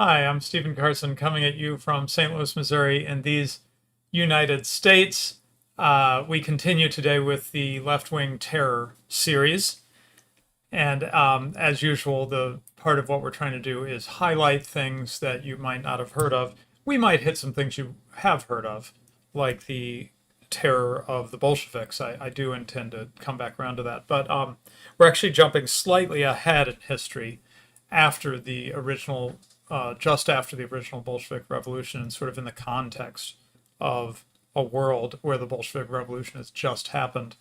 Hi, I'm Stephen Carson coming at you from St. Louis, Missouri in these United States. We continue today with the left-wing terror series. And as usual, the part of what we're trying to do is highlight things that you might not have heard of. We might hit some things you have heard of, like the terror of the Bolsheviks. I do intend to come back around to that. But we're actually jumping slightly ahead in history after the original just after the original Bolshevik Revolution, and sort of in the context of a world where the Bolshevik Revolution has just happened.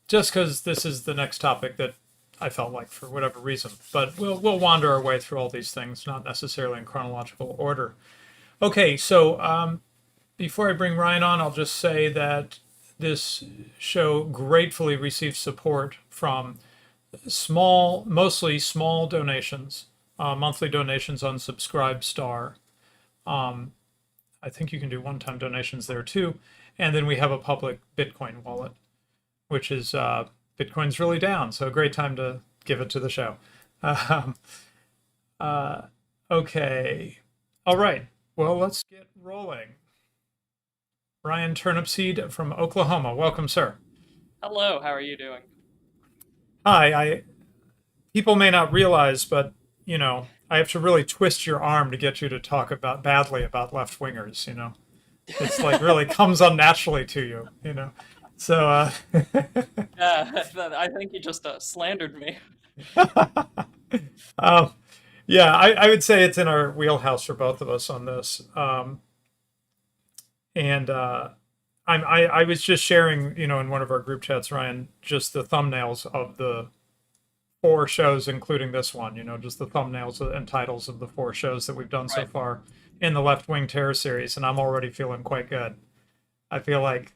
Just because this is the next topic that I felt like for whatever reason. But we'll wander our way through all these things, not necessarily in chronological order. Okay, so before I bring Ryan on, I'll just say that this show gratefully receives support from mostly small donations, monthly donations on Subscribestar. I think you can do one-time donations there too. And then we have a public Bitcoin wallet, which is Bitcoin's really down, so a great time to give it to the show. Okay. All right. Well, let's get rolling. Ryan Turnipseed from Oklahoma. Welcome, sir. Hello, how are you doing? Hi. People may not realize, but you know, I have to really twist your arm to get you to talk badly about left-wingers, you know. It's like really comes unnaturally to you, you know. So Yeah, I think you just slandered me. um, yeah, I would say it's in our wheelhouse for both of us on this. And I was just sharing, you know, in one of our group chats, Ryan, just the thumbnails of the 4 shows, including this one, you know, just the thumbnails and titles of the 4 shows that we've done so far in the Left Wing Terror series, and I'm already feeling quite good. I feel like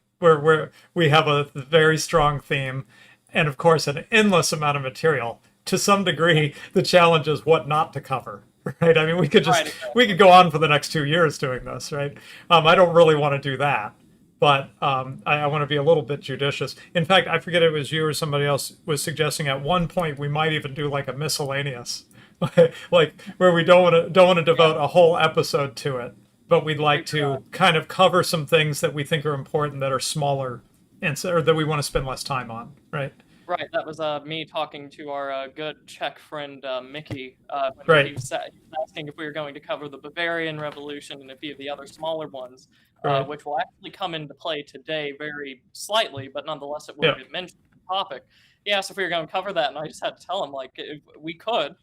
we have a very strong theme, and of course, an endless amount of material. To some degree, the challenge is what not to cover, right? I mean, we could we could go on for the next 2 years doing this, right? I don't really want to do that. But I want to be a little bit judicious. In fact, I forget it was you or somebody else was suggesting at one point we might even do like a miscellaneous, like where we don't want to devote a whole episode to it, but we'd like to kind of cover some things that we think are important that are smaller and or that we want to spend less time on, right? Right, that was me talking to our good Czech friend Mickey when Right. he was asking if we were going to cover the Bavarian Revolution and a few of the other smaller ones, Right. which will actually come into play today very slightly, but nonetheless it will get mentioned in the topic. He asked if we were going to cover that, and I just had to tell him, like, we could,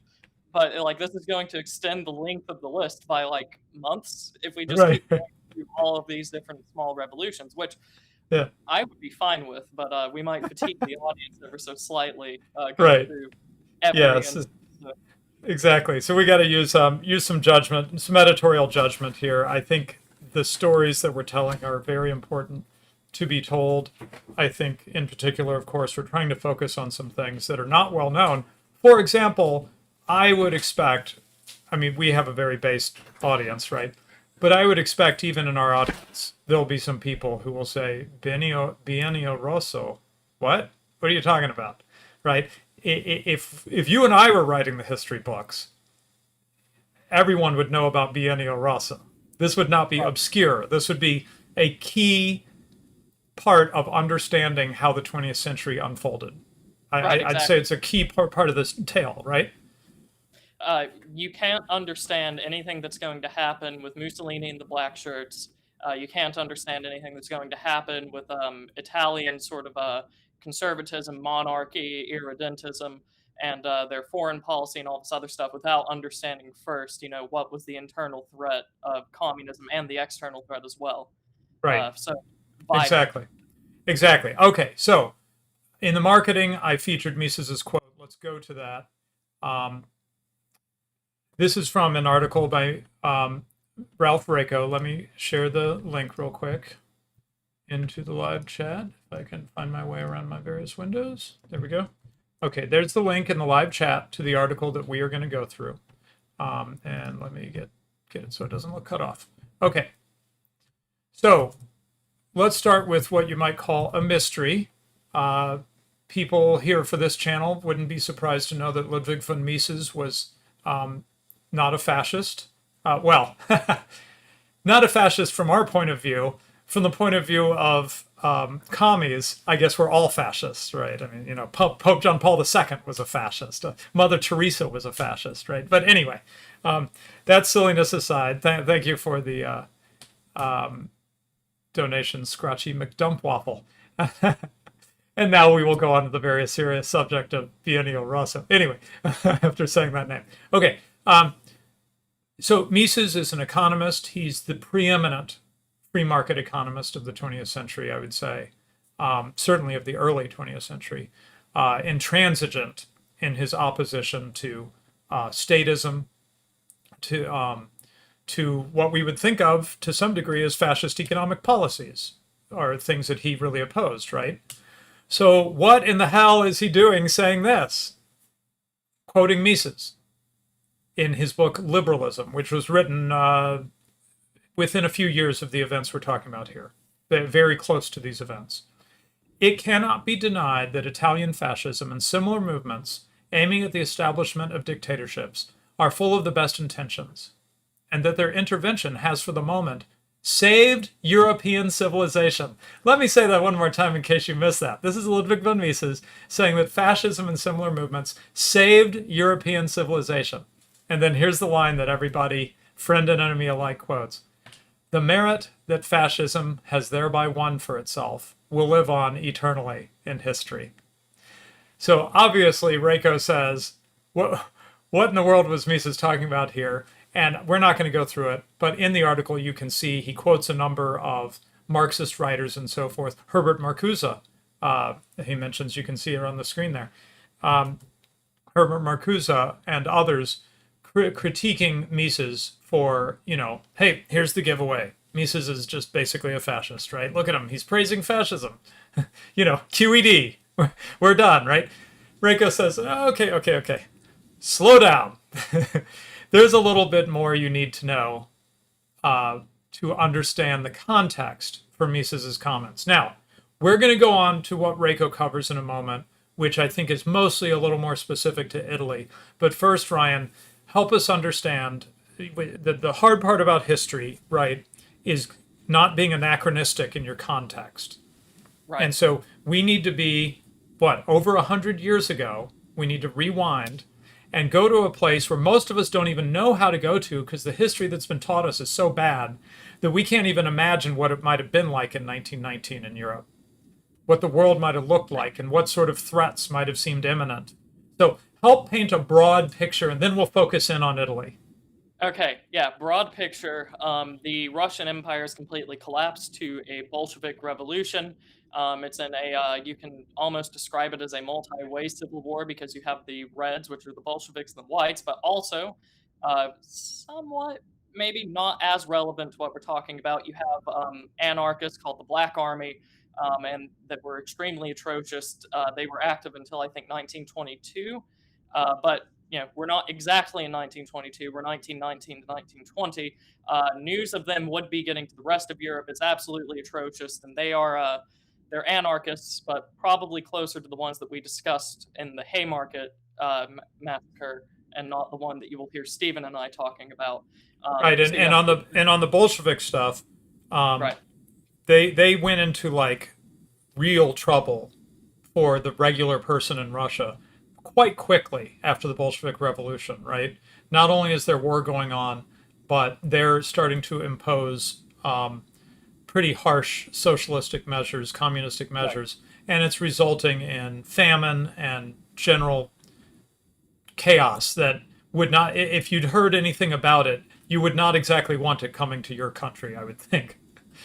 but like this is going to extend the length of the list by like months if we just keep going through all of these different small revolutions, which I would be fine with, but we might fatigue the audience ever so slightly going through every. Exactly. So we got to use some judgment, some editorial judgment here. I think the stories that we're telling are very important to be told. I think, in particular, of course, we're trying to focus on some things that are not well known. For example, I would expect. I mean, we have a very based audience, right? But I would expect even in our audience, there'll be some people who will say, Biennio Rosso. What? What are you talking about? Right? If you and I were writing the history books, everyone would know about Biennio Rosso. This would not be obscure. This would be a key part of understanding how the 20th century unfolded. I'd say it's a key part of this tale, right? You can't understand anything that's going to happen with Mussolini and the black shirts. You can't understand anything that's going to happen with Italian sort of conservatism, monarchy, irredentism, and their foreign policy and all this other stuff without understanding first, you know, what was the internal threat of communism and the external threat as well. Right. So vital. Exactly. Okay. So in the marketing, I featured Mises's quote. Let's go to that. This is from an article by Ralph Rako. Let me share the link real quick into the live chat, if I can find my way around my various windows. There we go. Okay, there's the link in the live chat to the article that we are going to go through. And let me get it so it doesn't look cut off. Okay, so let's start with what you might call a mystery. People here for this channel wouldn't be surprised to know that Ludwig von Mises was not a fascist. Well, not a fascist from our point of view. From the point of view of commies, I guess we're all fascists, right? I mean, you know, Pope John Paul II was a fascist. Mother Teresa was a fascist, right? But anyway, that silliness aside, thank you for the donation, Scratchy McDumpwaffle. And now we will go on to the very serious subject of Biennio Rosso. Anyway, after saying that name. Okay, so Mises is an economist. He's the preeminent free market economist of the 20th century, I would say, certainly of the early 20th century, intransigent in his opposition to statism, to what we would think of to some degree as fascist economic policies, or things that he really opposed, right? So what in the hell is he doing saying this? Quoting Mises in his book Liberalism, which was written within a few years of the events we're talking about here. They're very close to these events. It cannot be denied that Italian fascism and similar movements aiming at the establishment of dictatorships are full of the best intentions, and that their intervention has for the moment saved European civilization. Let me say that one more time in case you missed that. This is Ludwig von Mises saying that fascism and similar movements saved European civilization. And then here's the line that everybody, friend and enemy alike, quotes. The merit that fascism has thereby won for itself will live on eternally in history. So obviously, Reiko says, what in the world was Mises talking about here? And we're not going to go through it, but in the article you can see he quotes a number of Marxist writers and so forth. Herbert Marcuse, he mentions, you can see it on the screen there. Herbert Marcuse and others critiquing Mises for, you know, hey, here's the giveaway. Mises is just basically a fascist, right? Look at him. He's praising fascism. You know, QED. We're done, right? Reiko says, okay. Slow down. There's a little bit more you need to know to understand the context for Mises's comments. Now, we're going to go on to what Reiko covers in a moment, which I think is mostly a little more specific to Italy. But first, Ryan, help us understand the hard part about history, right, is not being anachronistic in your context. Right. And so we need to be, over 100 years ago, we need to rewind and go to a place where most of us don't even know how to go to because the history that's been taught us is so bad that we can't even imagine what it might have been like in 1919 in Europe, what the world might have looked like, and what sort of threats might have seemed imminent. So help paint a broad picture, and then we'll focus in on Italy. Okay, yeah, broad picture. The Russian Empire has completely collapsed to a Bolshevik revolution. It's in you can almost describe it as a multi-way civil war because you have the Reds, which are the Bolsheviks, and the Whites, but also somewhat, maybe not as relevant to what we're talking about. You have anarchists called the Black Army, and that were extremely atrocious. They were active until I think 1922, but you know, we're not exactly in 1922. We're 1919 to 1920. News of them would be getting to the rest of Europe. It's absolutely atrocious, and they're anarchists, but probably closer to the ones that we discussed in the Haymarket massacre, and not the one that you will hear Stephen and I talking about. Right, and on the Bolshevik stuff, right. They went into like real trouble for the regular person in Russia quite quickly after the Bolshevik Revolution, right? Not only is there war going on, but they're starting to impose pretty harsh socialistic measures, communistic measures, right. And it's resulting in famine and general chaos that would not, if you'd heard anything about it, you would not exactly want it coming to your country, I would think.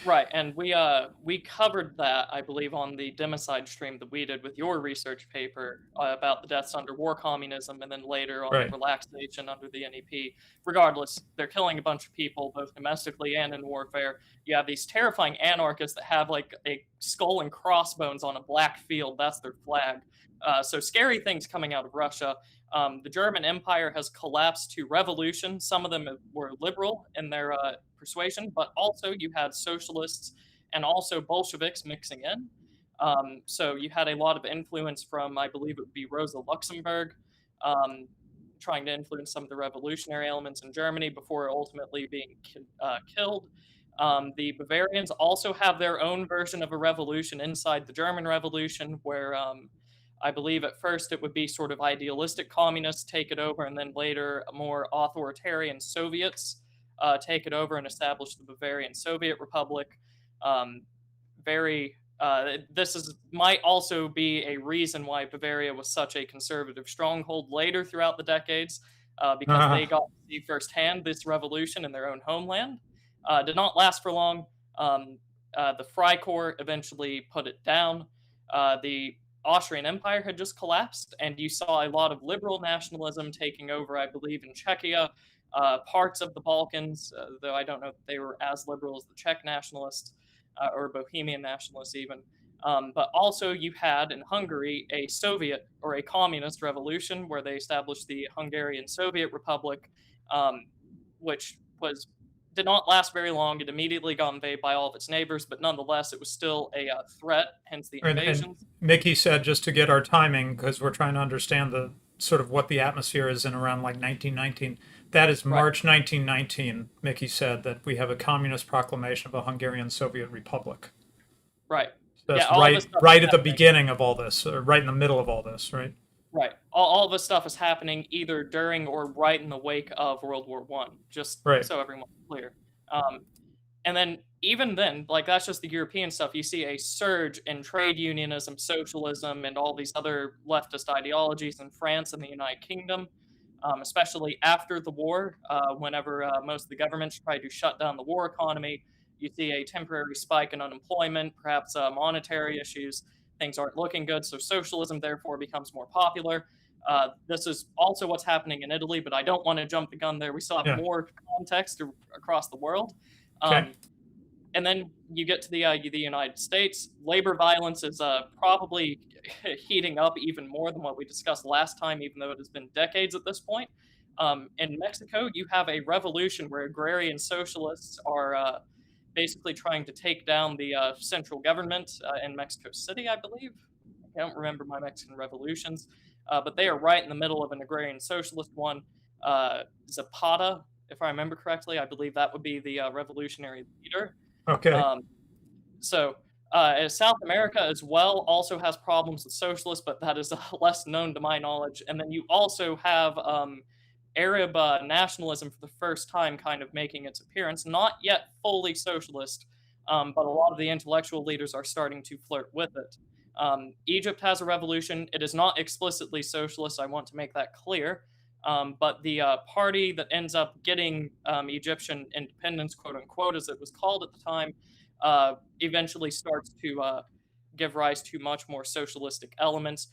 Right, and we covered that, I believe, on the Democide stream that we did with your research paper about the deaths under war communism, and then later on right. the relaxation under the NEP. Regardless, they're killing a bunch of people, both domestically and in warfare. You have these terrifying anarchists that have like a skull and crossbones on a black field. That's their flag. So scary things coming out of Russia. The German Empire has collapsed to revolution. Some of them were liberal in their persuasion, but also you had socialists and also Bolsheviks mixing in. So you had a lot of influence from, I believe it would be Rosa Luxemburg, um, trying to influence some of the revolutionary elements in Germany before ultimately being killed. The Bavarians also have their own version of a revolution inside the German Revolution, where I believe at first it would be sort of idealistic communists take it over, and then later more authoritarian Soviets take it over and establish the Bavarian Soviet Republic. Um, might also be a reason why Bavaria was such a conservative stronghold later throughout the decades, because they got to see firsthand this revolution in their own homeland. Did not last for long. The Freikorps eventually put it down. The Austrian Empire had just collapsed, and you saw a lot of liberal nationalism taking over, I believe, in Czechia, parts of the Balkans, though I don't know if they were as liberal as the Czech nationalists or Bohemian nationalists even. But also, you had in Hungary a Soviet or a communist revolution where they established the Hungarian Soviet Republic, which did not last very long. It immediately got invaded by all of its neighbors, but nonetheless, it was still a threat, hence the invasions. And Mickey said, just to get our timing, because we're trying to understand the sort of what the atmosphere is in around like 1919. That is March 1919, Mickey said, that we have a communist proclamation of a Hungarian Soviet Republic. Right. So that's yeah, right at the beginning of all this, or right in the middle of all this, right? Right. All this stuff is happening either during or right in the wake of World War One. Just so everyone's clear. And then even then, like that's just the European stuff. You see a surge in trade unionism, socialism, and all these other leftist ideologies in France and the United Kingdom, especially after the war. Whenever most of the governments tried to shut down the war economy, you see a temporary spike in unemployment, perhaps monetary issues. Things aren't looking good, so socialism therefore becomes more popular. This is also what's happening in Italy, but I don't want to jump the gun there. We still have more context across the world. And then you get to the United States. Labor violence is probably heating up even more than what we discussed last time, even though it has been decades at this point. In Mexico, you have a revolution where agrarian socialists are basically trying to take down the central government in Mexico City, I believe. I don't remember my Mexican revolutions, but they are right in the middle of an agrarian socialist one. Zapata, if I remember correctly, I believe that would be the revolutionary leader. Okay. South America as well also has problems with socialists, but that is less known to my knowledge. And then you also have Arab nationalism for the first time kind of making its appearance. Not yet fully socialist, but a lot of the intellectual leaders are starting to flirt with it. Egypt has a revolution. It is not explicitly socialist. I want to make that clear. But the party that ends up getting Egyptian independence, quote unquote, as it was called at the time, eventually starts to give rise to much more socialistic elements.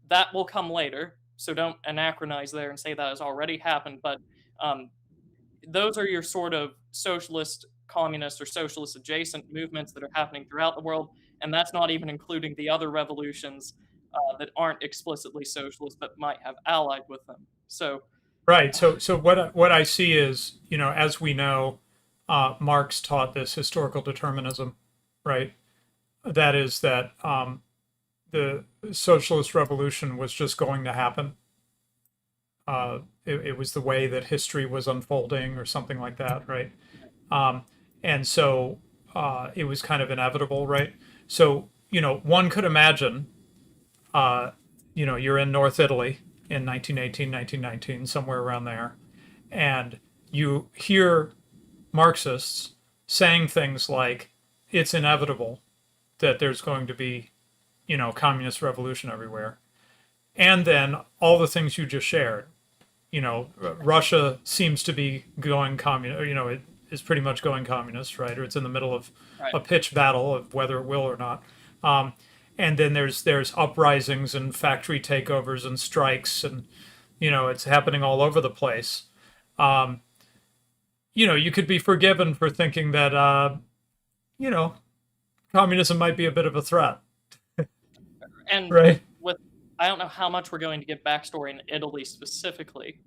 That will come later. So don't anachronize there and say that has already happened. But those are your sort of socialist, communist, or socialist adjacent movements that are happening throughout the world. And that's not even including the other revolutions that aren't explicitly socialist but might have allied with them. So right. So what I see is, as we know, Marx taught this historical determinism, right? That is that the socialist revolution was just going to happen. It was the way that history was unfolding or something like that, right? And so it was kind of inevitable, right? So, one could imagine, you're in North Italy in 1918, 1919, somewhere around there, and you hear Marxists saying things like, it's inevitable that there's going to be, communist revolution everywhere. And then all the things you just shared, Russia seems to be going communist, it is pretty much going communist, right? Or it's in the middle of a pitched battle of whether it will or not. And then there's uprisings and factory takeovers and strikes, and it's happening all over the place. You could be forgiven for thinking that communism might be a bit of a threat. And right? I don't know how much we're going to give backstory in Italy specifically,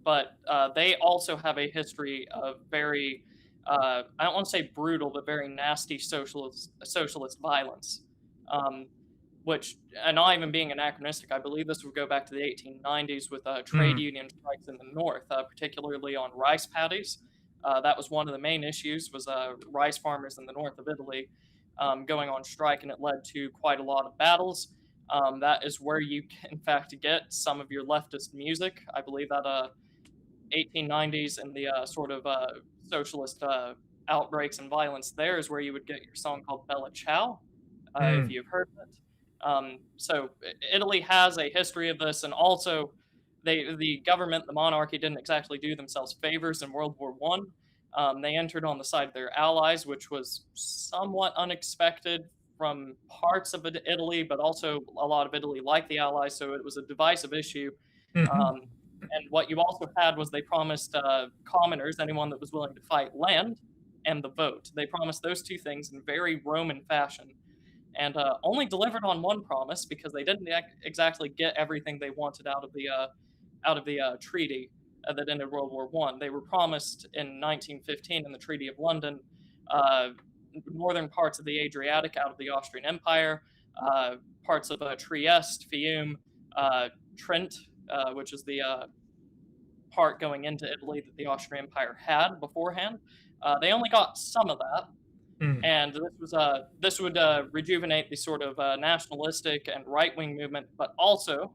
but they also have a history of very, I don't want to say brutal, but very nasty socialist violence. Um, which, and not even being anachronistic, I believe this would go back to the 1890s with trade Mm, union strikes in the north, particularly on rice paddies. That was one of the main issues, was rice farmers in the north of Italy going on strike, and it led to quite a lot of battles. That is where you can, in fact, get some of your leftist music. I believe that 1890s and the sort of socialist outbreaks and violence there is where you would get your song called Bella Ciao, if mm, you've heard of it. So Italy has a history of this, and also the government, the monarchy, didn't exactly do themselves favors in World War One. They entered on the side of their allies, which was somewhat unexpected from parts of Italy, but also a lot of Italy liked the Allies, so it was a divisive issue. mhm, Um, and what you also had was they promised commoners, anyone that was willing to fight, land and the vote. They promised those two things in very Roman fashion, and only delivered on one promise because they didn't exactly get everything they wanted out of the treaty that ended World War One. They were promised in 1915 in the Treaty of London uh, northern parts of the Adriatic out of the Austrian Empire, parts of Trieste, Fiume, Trent, which is the part going into Italy that the Austrian Empire had beforehand. They only got some of that, mm. and this would rejuvenate the sort of nationalistic and right wing movement, but also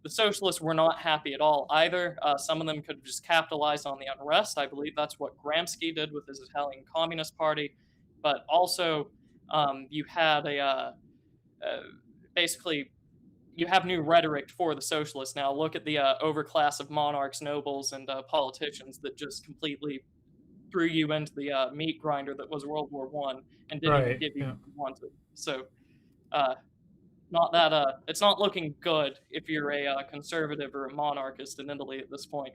the socialists were not happy at all either. Some of them could have just capitalized on the unrest. I believe that's what Gramsci did with his Italian Communist Party, but also you had uh, basically you have new rhetoric for the socialists now. Look at the overclass of monarchs, nobles, and politicians that just completely threw you into the meat grinder that was World War One and didn't even Right. give you Yeah. what you wanted. So, uh, not that it's not looking good if you're a conservative or a monarchist in Italy at this point.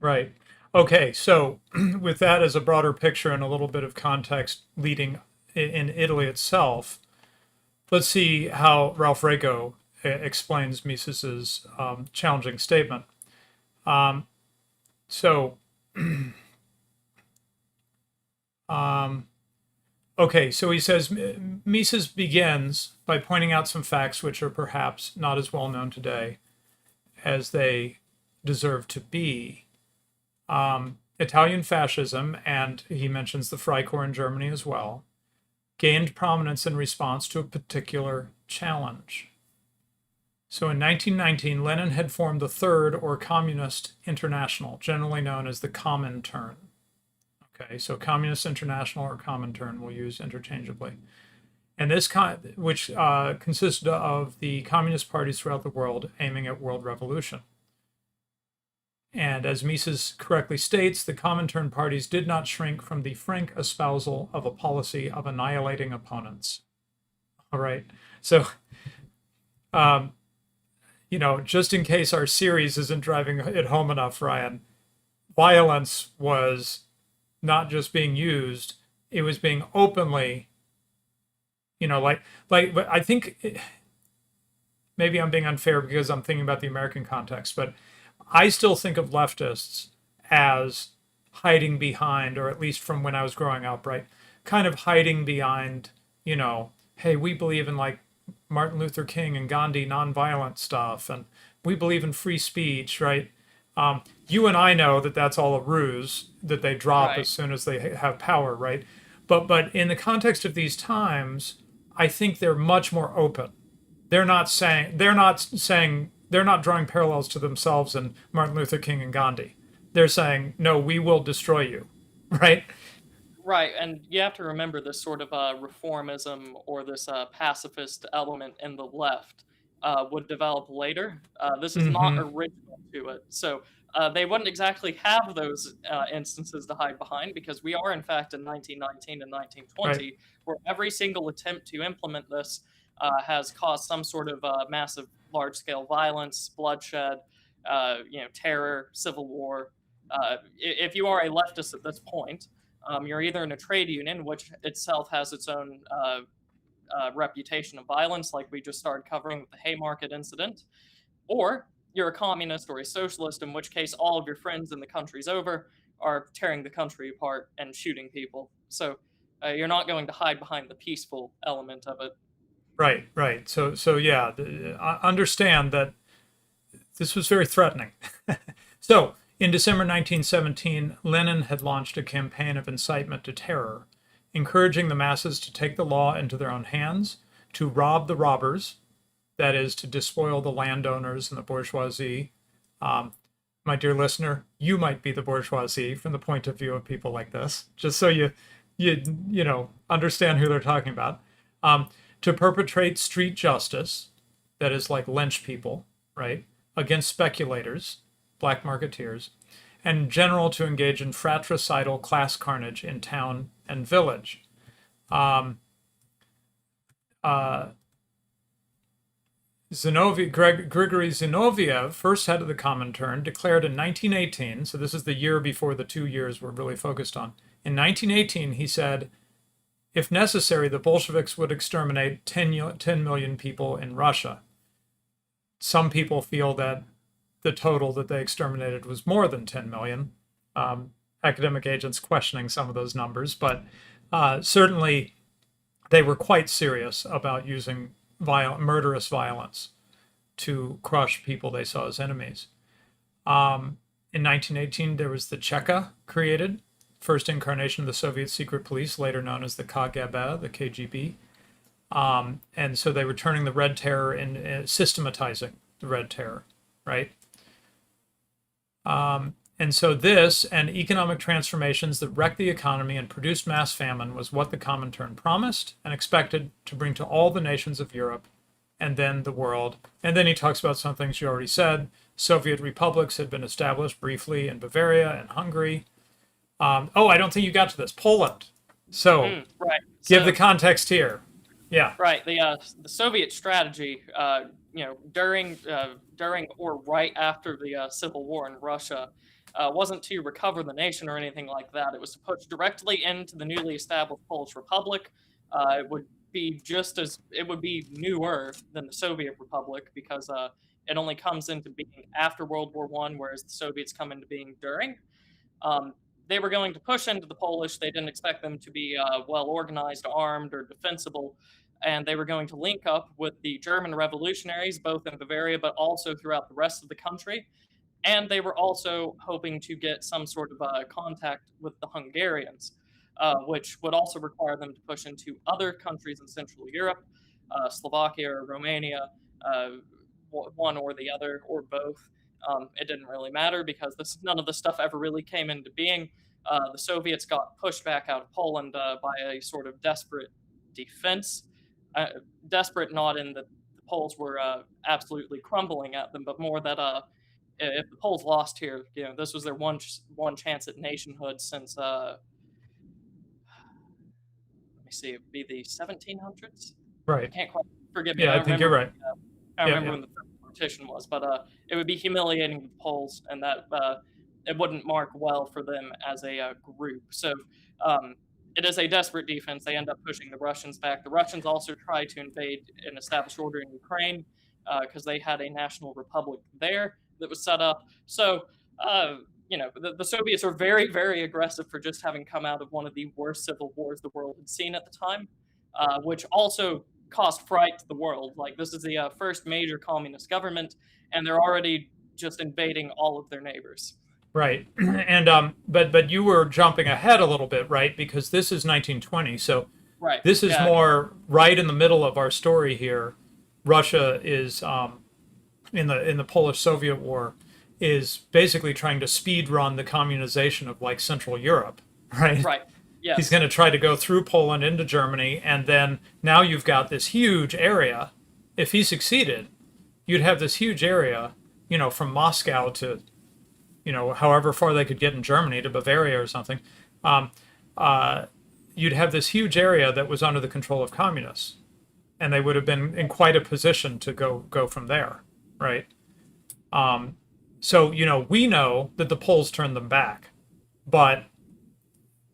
Right. Okay. So, with that as a broader picture and a little bit of context leading in Italy itself, let's see how Ralph Rego explains Mises's challenging statement. Um, so, um, okay, so he says Mises begins by pointing out some facts which are perhaps not as well known today as they deserve to be. Italian fascism, and he mentions the Freikorps in Germany as well, gained prominence in response to a particular challenge. So in 1919, Lenin had formed the Third or Communist International, generally known as the Comintern. Okay, so Communist International or Comintern we'll use interchangeably. And this, which consisted of the communist parties throughout the world aiming at world revolution. And as Mises correctly states, the Comintern parties did not shrink from the frank espousal of a policy of annihilating opponents. All right. So, um, just in case our series isn't driving it home enough, Ryan, violence was not just being used, it was being openly, but I think maybe I'm being unfair because I'm thinking about the American context, but I still think of leftists as hiding behind, or at least from when I was growing up, right? Kind of hiding behind, hey, we believe in like Martin Luther King and Gandhi nonviolent stuff, and we believe in free speech, right? You and I know that that's all a ruse that they drop as Right, soon as they have power, right? But in the context of these times, I think they're much more open. They're not drawing parallels to themselves and Martin Luther King and Gandhi. They're saying, no, we will destroy you, right? right, and you have to remember this sort of reformism or this pacifist element in the left would develop later. This is not Mm-hmm. original to it, so they wouldn't exactly have those instances to hide behind because we are, in fact, in 1919 and Right. 1920, where every single attempt to implement this has caused some sort of massive, large-scale violence, bloodshed, terror, civil war. If you are a leftist at this point, you're either in a trade union, which itself has its own reputation of violence, like we just started covering with the Haymarket incident, or you're a communist or a socialist, in which case all of your friends in the country's over are tearing the country apart and shooting people. So you're not going to hide behind the peaceful element of it. Right, right. So yeah, understand that this was very threatening. So, in December 1917, Lenin had launched a campaign of incitement to terror, encouraging the masses to take the law into their own hands, to rob the robbers, that is, to despoil the landowners and the bourgeoisie. My dear listener, you might be the bourgeoisie from the point of view of people like this, just so you know understand who they're talking about. To perpetrate street justice, that is like lynch people, right, against speculators, black marketeers, and in general to engage in fratricidal class carnage in town and village. Um, uh, Grigory Zinoviev, first head of the Comintern, declared in 1918, so this is the year before the 2 years we're really focused on. In 1918, he said, if necessary, the Bolsheviks would exterminate 10 million people in Russia. Some people feel that the total that they exterminated was more than 10 million. Academic agents questioning some of those numbers, but certainly they were quite serious about using murderous violence to crush people they saw as enemies. In 1918, there was the Cheka created, first incarnation of the Soviet secret police, later known as the KGB, the KGB. And so they were turning the Red Terror and systematizing the Red Terror, right? And so this and economic transformations that wrecked the economy and produced mass famine was what the Comintern promised and expected to bring to all the nations of Europe and then the world. And then he talks about some things you already said. Soviet republics had been established briefly in Bavaria and Hungary. I don't think you got to this. Poland. So right. Give the context here. Yeah. Right. The Soviet strategy, during or right after the Civil War in Russia, wasn't to recover the nation or anything like that. It was to push directly into the newly established Polish Republic. It would be newer than the Soviet Republic because it only comes into being after World War I, whereas the Soviets come into being during. They were going to push into the Polish. They didn't expect them to be well organized, armed, or defensible. And they were going to link up with the German revolutionaries, both in Bavaria but also throughout the rest of the country. And they were also hoping to get some sort of contact with the Hungarians, which would also require them to push into other countries in Central Europe, Slovakia or Romania, one or the other, or both. It didn't really matter because none of this stuff ever really came into being. The Soviets got pushed back out of Poland by a sort of desperate defense. Desperate not in that the Poles were absolutely crumbling at them, but more that if the Poles lost here, this was their one chance at nationhood since let me see, it'd be the 1700s. Right. I can't quite forgive me. Yeah, I think you're right. I remember when the first partition was, but it would be humiliating the Poles, and that it wouldn't mark well for them as a group. So it is a desperate defense. They end up pushing the Russians back. The Russians also tried to invade and establish order in Ukraine because they had a national republic there that was set up. So, the Soviets are very, very aggressive for just having come out of one of the worst civil wars the world had seen at the time, which also caused fright to the world. Like, this is the first major communist government, and they're already just invading all of their neighbors. Right. And but you were jumping ahead a little bit, right? Because this is 1920. So right. This is more right in the middle of our story here. Russia is in the Polish-Soviet War is basically trying to speed run the communization of like Central Europe, right? Right. Yes. He's going to try to go through Poland into Germany, and then now you've got this huge area. If he succeeded, you'd have this huge area, from Moscow to however far they could get in Germany to Bavaria or something, you'd have this huge area that was under the control of communists, and they would have been in quite a position to go from there, right? So we know that the Poles turned them back, but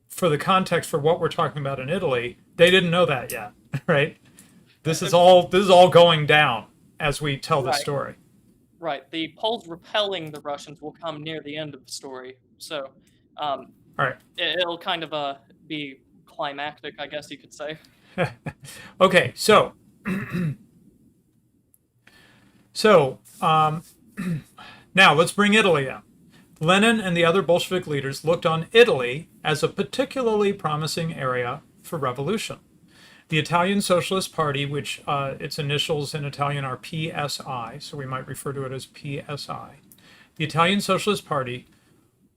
for the context for what we're talking about in Italy, they didn't know that yet, right? this is all going down as we tell the Right. story. Right. The Poles repelling the Russians will come near the end of the story. So, All right. it'll kind of be climactic, I guess you could say. Okay, so so now let's bring Italy in. Lenin and the other Bolshevik leaders looked on Italy as a particularly promising area for revolution. The Italian Socialist Party, which its initials in Italian are PSI, so we might refer to it as PSI. The Italian Socialist Party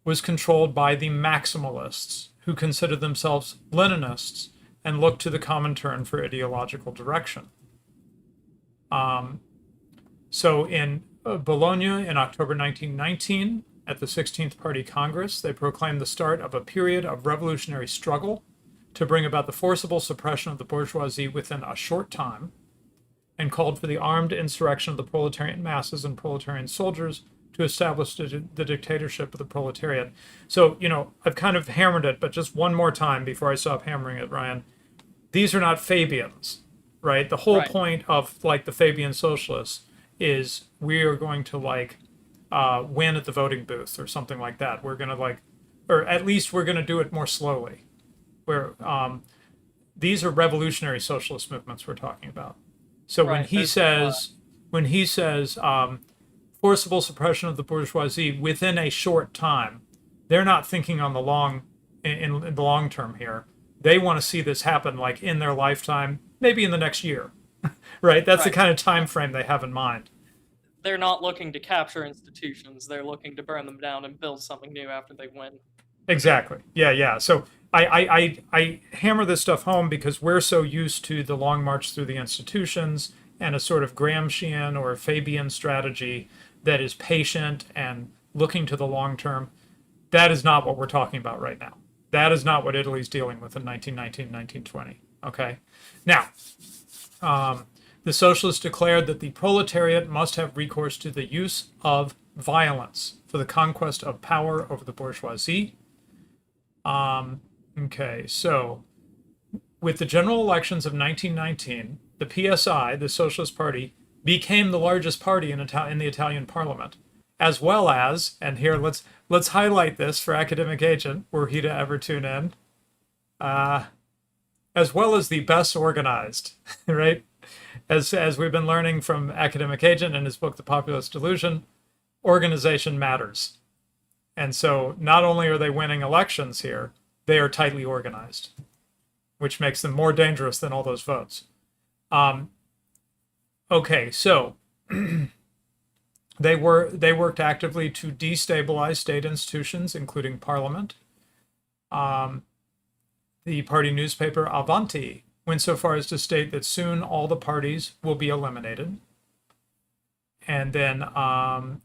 was controlled by the Maximalists, who considered themselves Leninists and looked to the Comintern for ideological direction. So in Bologna in October 1919, at the 16th Party Congress, they proclaimed the start of a period of revolutionary struggle to bring about the forcible suppression of the bourgeoisie within a short time, and called for the armed insurrection of the proletarian masses and proletarian soldiers to establish the dictatorship of the proletariat. So, I've kind of hammered it, but just one more time before I stop hammering it, Ryan. These are not Fabians, right? The whole point of the Fabian socialists is we are going to win at the voting booth or something like that. We're going to or at least we're going to do it more slowly. Where these are revolutionary socialist movements we're talking about. So when he says forcible suppression of the bourgeoisie within a short time, they're not thinking on in the long term here. They want to see this happen in their lifetime, maybe in the next year, right? That's the kind of time frame they have in mind. They're not looking to capture institutions. They're looking to burn them down and build something new after they win. Exactly. Yeah. So I hammer this stuff home because we're so used to the long march through the institutions and a sort of Gramscian or Fabian strategy that is patient and looking to the long term. That is not what we're talking about right now. That is not what Italy's dealing with in 1919, 1920. Okay. Now, the socialists declared that the proletariat must have recourse to the use of violence for the conquest of power over the bourgeoisie. Okay, so with the general elections of 1919, the PSI, the Socialist Party, became the largest party in the Italian parliament, as well as, and here let's highlight this for Academic Agent, were he to ever tune in, as well as the best organized, right? As we've been learning from Academic Agent in his book, The Populist Delusion, organization matters. And so not only are they winning elections here, they are tightly organized, which makes them more dangerous than all those votes. Okay, so they worked actively to destabilize state institutions, including parliament. The party newspaper Avanti went so far as to state that soon all the parties will be eliminated. And then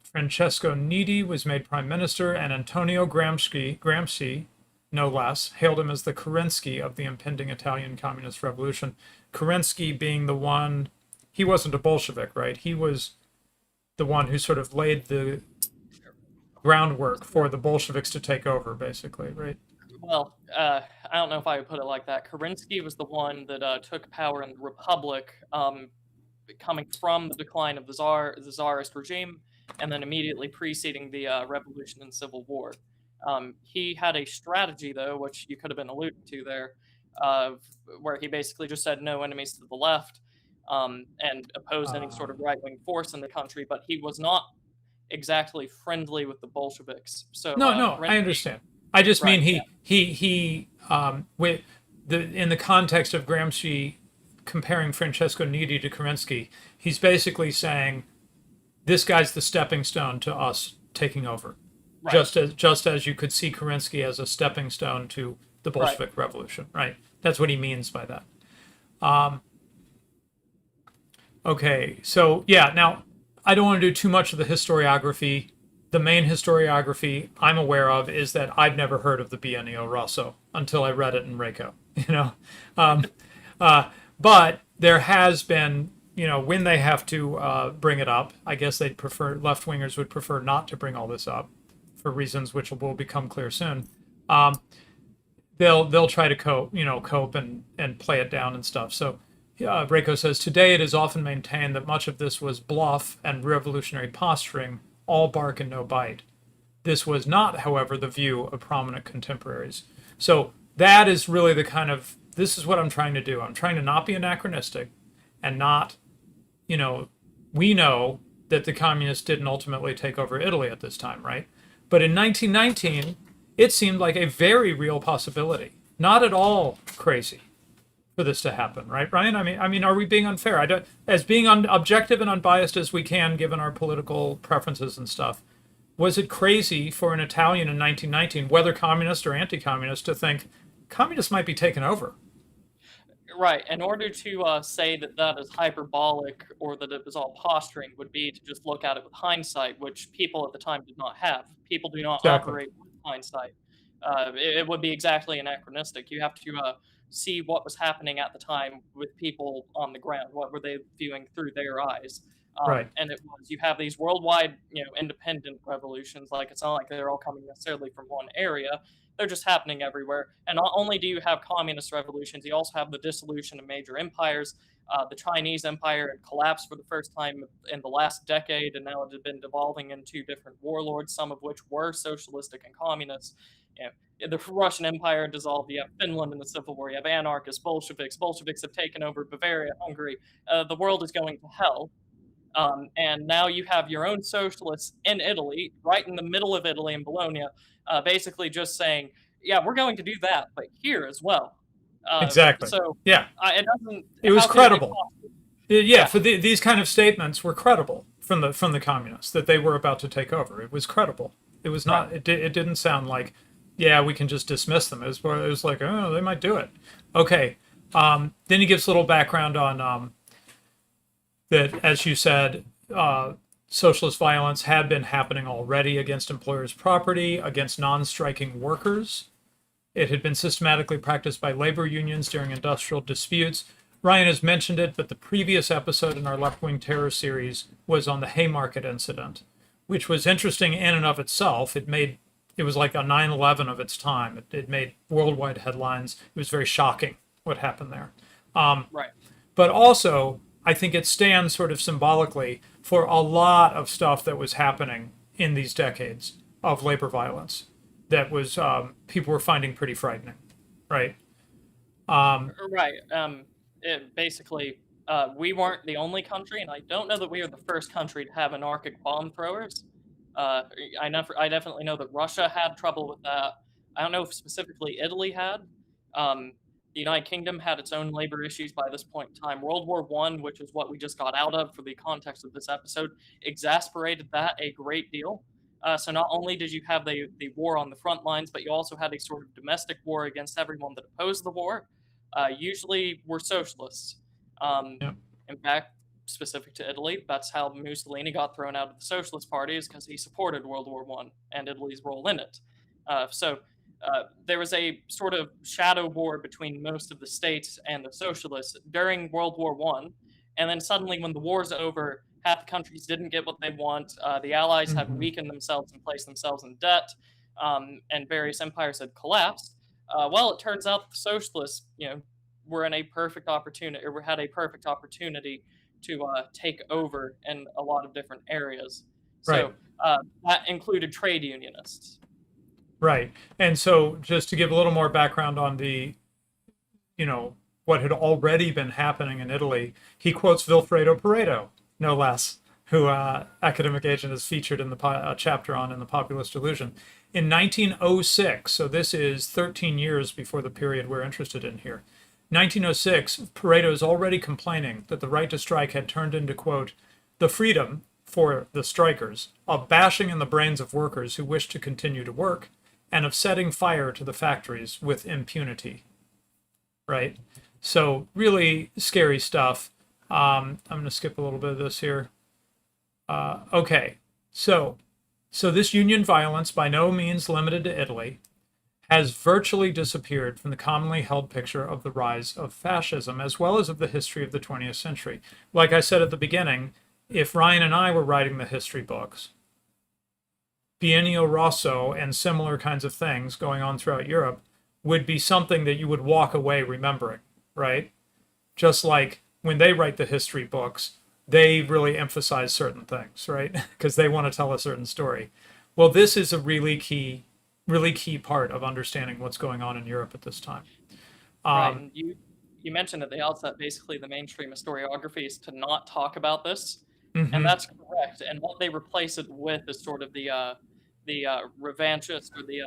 Francesco Nitti was made prime minister, and Antonio Gramsci, no less, hailed him as the Kerensky of the impending Italian communist revolution. Kerensky being the one, he wasn't a Bolshevik, right? He was the one who sort of laid the groundwork for the Bolsheviks to take over, basically, right? Well, I don't know if I would put it like that. Kerensky was the one that took power in the Republic, coming from the decline of the Tsarist regime, and then immediately preceding the revolution and civil war. He had a strategy, though, which you could have been alluding to there, where he basically just said no enemies to the left, and opposed any sort of right-wing force in the country, but he was not exactly friendly with the Bolsheviks. So No, I understand. I just mean he in the context of Gramsci comparing Francesco Nitti to Kerensky, he's basically saying this guy's the stepping stone to us taking over. Right. Just as you could see Kerensky as a stepping stone to the Bolshevik Revolution, right? That's what he means by that. Okay, so yeah, now I don't want to do too much of the historiography. The main historiography I'm aware of is that I've never heard of the Biennio Rosso until I read it in Reiko, but there has been, when they have to bring it up, I guess they'd prefer, left-wingers would prefer not to bring all this up for reasons which will become clear soon. They'll try to cope and play it down and stuff. So Reiko says, today it is often maintained that much of this was bluff and revolutionary posturing, all bark and no bite. This was not, however, the view of prominent contemporaries. So that is really the kind of, this is what I'm trying to do. I'm trying to not be anachronistic and not, we know that the communists didn't ultimately take over Italy at this time, right? But in 1919, it seemed like a very real possibility. Not at all crazy for this to happen, right, Ryan? I mean, are we being unfair? As being objective and unbiased as we can, given our political preferences and stuff. Was it crazy for an Italian in 1919, whether communist or anti-communist, to think communists might be taken over? Right. In order to say that that is hyperbolic or that it was all posturing would be to just look at it with hindsight, which people at the time did not have. People do not Exactly. operate with hindsight. It would be exactly anachronistic. You have to see what was happening at the time with people on the ground. What were they viewing through their eyes? Right. And it was you have these worldwide, independent revolutions. Like it's not like they're all coming necessarily from one area. They're just happening everywhere. And not only do you have communist revolutions, you also have the dissolution of major empires. The Chinese Empire had collapsed for the first time in the last decade, and now it had been devolving into different warlords, some of which were socialistic and communist. The Russian Empire dissolved. You have Finland in the Civil War. You have anarchists, Bolsheviks. Bolsheviks have taken over Bavaria, Hungary. The world is going to hell. And now you have your own socialists in Italy, right in the middle of Italy in Bologna, basically just saying, "Yeah, we're going to do that, but here as well." Exactly. So Yeah. it doesn't. It was How could it be credible. possible? Yeah. Yeah, For these kind of statements were credible from the communists that they were about to take over. It was credible. It was right. not. It didn't sound like, yeah, we can just dismiss them. It was like, oh, they might do it. Okay. Then he gives a little background on that, as you said, socialist violence had been happening already against employers' property, against non-striking workers. It had been systematically practiced by labor unions during industrial disputes. Ryan has mentioned it, but the previous episode in our left-wing terror series was on the Haymarket incident, which was interesting in and of itself. It was like a 9/11 of its time. It made worldwide headlines. It was very shocking what happened there. Right. But also, I think it stands sort of symbolically for a lot of stuff that was happening in these decades of labor violence that was people were finding pretty frightening, right? Right. Basically, we weren't the only country, and I don't know that we are the first country to have anarchic bomb throwers. I definitely know that Russia had trouble with that. I don't know if specifically Italy had. Um, the United Kingdom had its own labor issues by this point in time. World War One, which is what we just got out of for the context of this episode, exasperated that a great deal. So not only did you have the war on the front lines, but you also had a sort of domestic war against everyone that opposed the war. Usually were socialists. Um, Yeah, in fact, specific to Italy, that's how Mussolini got thrown out of the Socialist Party, is because he supported World War One and Italy's role in it. There was a sort of shadow war between most of the states and the socialists during World War One, and then suddenly, when the war's over, half the countries didn't get what they want. The Allies had mm-hmm. weakened themselves and placed themselves in debt, and various empires had collapsed. Well, it turns out the socialists, were in a perfect opportunity, or had a perfect opportunity to take over in a lot of different areas. Right, So that included trade unionists. right. And so, just to give a little more background on what had already been happening in Italy, he quotes Vilfredo Pareto, no less, who Academic Agent is featured in the chapter on in the Populist Delusion. In 1906, so this is 13 years before the period we're interested in here. 1906, Pareto is already complaining that the right to strike had turned into, quote, the freedom for the strikers of bashing in the brains of workers who wish to continue to work and of setting fire to the factories with impunity, right? So really scary stuff. I'm going to skip a little bit of this here. Okay, so this union violence, by no means limited to Italy, has virtually disappeared from the commonly held picture of the rise of fascism, as well as of the history of the 20th century. Like I said at the beginning, if Ryan and I were writing the history books, Biennio Rosso and similar kinds of things going on throughout Europe would be something that you would walk away remembering, right? Just like when they write the history books, they really emphasize certain things, right? Because they want to tell a certain story. Well, this is a really key part of understanding what's going on in Europe at this time. Right, and you mentioned at the outset, basically the mainstream historiography is to not talk about this, and Mm-hmm. that's correct. And what they replace it with is sort of the revanchist or the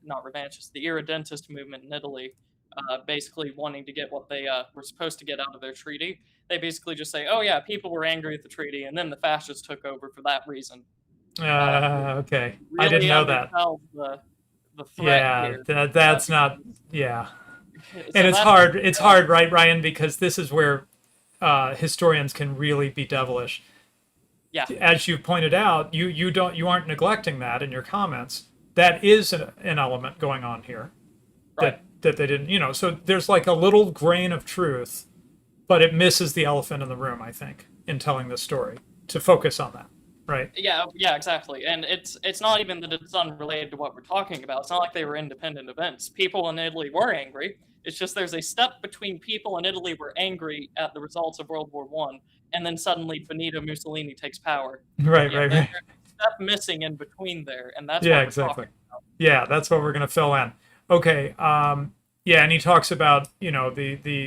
not revanchist, the irredentist movement in Italy, basically wanting to get what they were supposed to get out of their treaty. They basically just say, "Oh yeah, people were angry at the treaty, and then the fascists took over for that reason." Which Okay, I didn't really know that. undersells the threat Yeah, here, that's not. because Yeah, and so it's that's hard. It's hard, right, Ryan? Because this is where historians can really be devilish. yeah, As you pointed out, you aren't neglecting that in your comments. That is an element going on here right. that they didn't. So there's like a little grain of truth, but it misses the elephant in the room, I think, in telling this story to focus on that, right? Yeah, exactly. And it's not even that it's unrelated to what we're talking about. It's not like they were independent events. People in Italy were angry. It's just there's a step between people in Italy were angry at the results of World War One, and then suddenly Benito Mussolini takes power. Right, Yeah, right, right. there's a step missing in between there, and that's Yeah, what we're exactly. talking about. Yeah, that's what we're going to fill in. Okay. Yeah, and he talks about the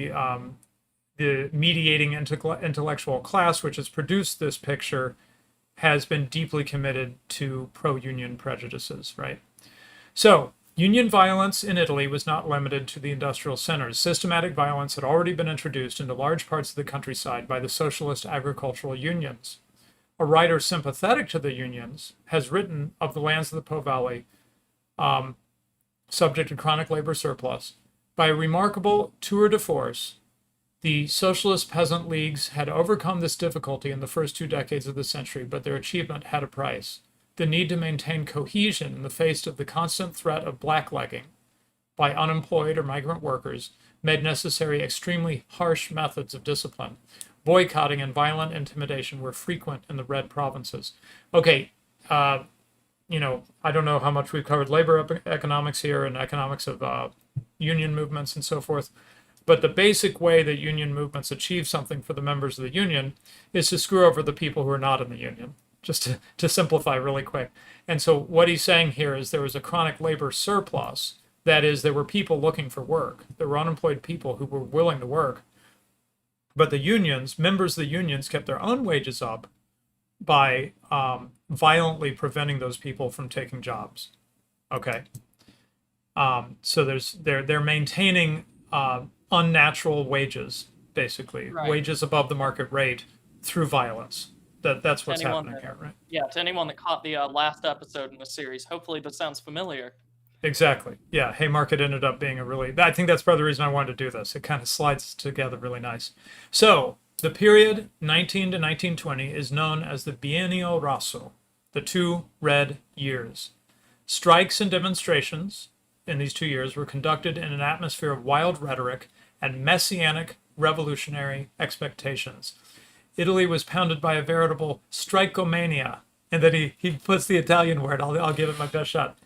mediating intellectual class, which has produced this picture, has been deeply committed to pro-union prejudices, right? So, union violence in Italy was not limited to the industrial centers. Systematic violence had already been introduced into large parts of the countryside by the socialist agricultural unions. A writer sympathetic to the unions has written of the lands of the Po Valley, subject to chronic labor surplus. By a remarkable tour de force, the socialist peasant leagues had overcome this difficulty in the first 2 decades of the century, but their achievement had a price. The need to maintain cohesion in the face of the constant threat of blacklegging by unemployed or migrant workers made necessary extremely harsh methods of discipline. Boycotting and violent intimidation were frequent in the red provinces. Okay, I don't know how much we've covered labor economics here and economics of union movements and so forth. But the basic way that union movements achieve something for the members of the union is to screw over the people who are not in the union, just to simplify really quick. And so what he's saying here is there was a chronic labor surplus. That is, there were people looking for work. There were unemployed people who were willing to work. But the unions, members of the unions, kept their own wages up by violently preventing those people from taking jobs. Okay. So they're maintaining unnatural wages, basically, Right. wages above the market rate through violence. That's what's happening here, right? Yeah, to anyone that caught the last episode in the series, hopefully this sounds familiar. Exactly. Yeah. Haymarket ended up being I think that's part of the reason I wanted to do this. It kind of slides together really nice. So the period 19 to 1920 is known as the Biennio Rosso, the 2 red years. Strikes and demonstrations in these 2 years were conducted in an atmosphere of wild rhetoric and messianic revolutionary expectations. Italy was pounded by a veritable strikeomania. And then he puts the Italian word, I'll give it my best shot.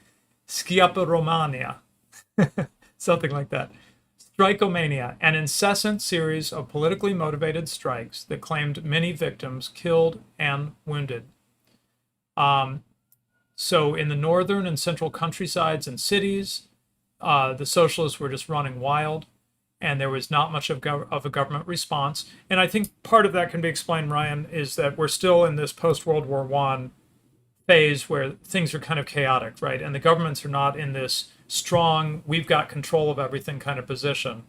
Schiaparomania. Something like that. Strikeomania, an incessant series of politically motivated strikes that claimed many victims killed and wounded. So in the northern and central countrysides and cities, the socialists were just running wild, and there was not much of a government response. And I think part of that can be explained, Ryan, is that we're still in this post-World War I phase where things are kind of chaotic, right? And the governments are not in this strong, we've got control of everything kind of position.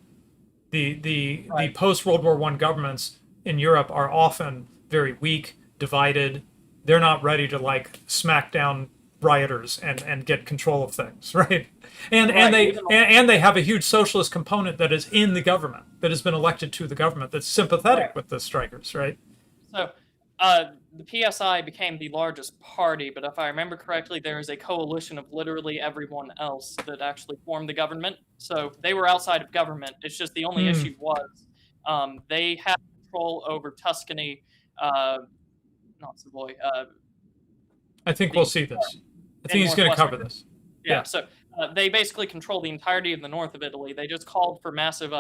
The post-World War I governments in Europe are often very weak, divided. They're not ready to like smack down rioters and get control of things, right? And they have a huge socialist component that is in the government, that has been elected to the government, that's sympathetic with the strikers, right? So the PSI became the largest party, but if I remember correctly, there is a coalition of literally everyone else that actually formed the government. So they were outside of government. It's just the only issue was they had control over Tuscany, not Savoy. I think we'll see this. I think he's going to cover this. Yeah. So They basically control the entirety of the north of Italy. They just called for massive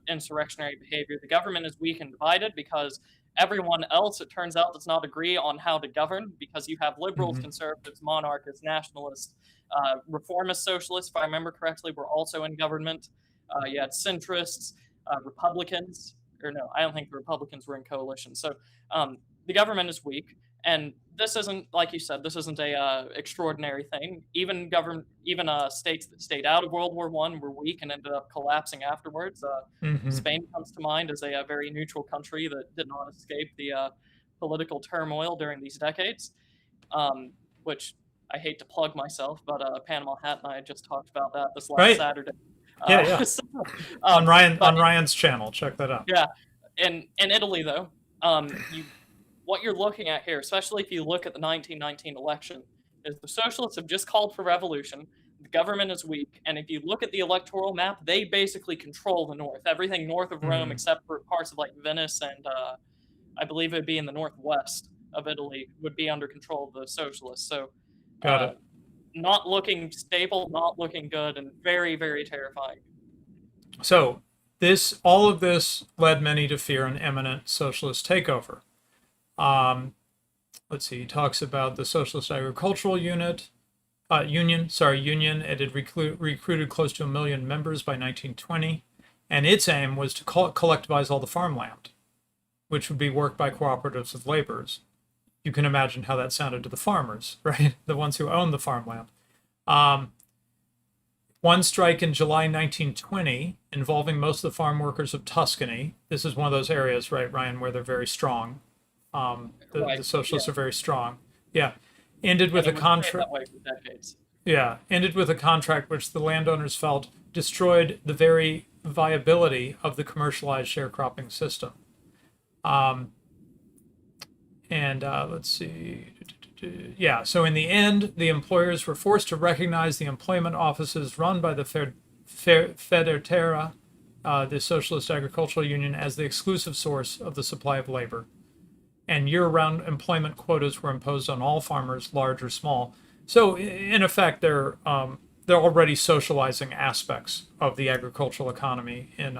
insurrectionary behavior. The government is weak and divided because everyone else, it turns out, does not agree on how to govern, because you have liberals, Mhm. conservatives, monarchists, nationalists, reformist socialists, if I remember correctly, were also in government. You had centrists, Republicans, or no, I don't think the Republicans were in coalition. So the government is weak. And this isn't, like you said, this isn't a extraordinary thing. Even states that stayed out of World War One were weak and ended up collapsing afterwards. Mhm. Spain comes to mind as a very neutral country that did not escape the political turmoil during these decades. Which I hate to plug myself, but Panama Hat and I just talked about that this last Right. Saturday. Yeah, yeah. So, On but Ryan's channel. Check that out. yeah, in Italy though, you what you're looking at here, especially if you look at the 1919 election, is the socialists have just called for revolution. The government is weak, and if you look at the electoral map, they basically control the north. Everything north of Rome, Mhm. except for parts of like Venice and I believe it'd be in the northwest of Italy, would be under control of the socialists. So, Got uh, it. not looking stable, not looking good, and very, very terrifying. So all of this led many to fear an imminent socialist takeover. Um, let's see. He talks about the Socialist Agricultural Union. It had recruited close to 1 million members by 1920, and its aim was to collectivize all the farmland, which would be worked by cooperatives of laborers. You can imagine how that sounded to the farmers, right? The ones who owned the farmland. Um, One strike in July 1920 involving most of the farm workers of Tuscany. This is one of those areas, right, Ryan, where they're very strong. The Right? Yeah, socialists are very strong. Yeah. Ended and with a it would stay contract. that way for decades. Yeah. Ended with a contract which the landowners felt destroyed the very viability of the commercialized sharecropping system. Um, and let's see. Yeah, so in the end, the employers were forced to recognize the employment offices run by the Federterra, the Socialist Agricultural Union, as the exclusive source of the supply of labor. And year-round employment quotas were imposed on all farmers, large or small. So, in effect, they're already socializing aspects of the agricultural economy in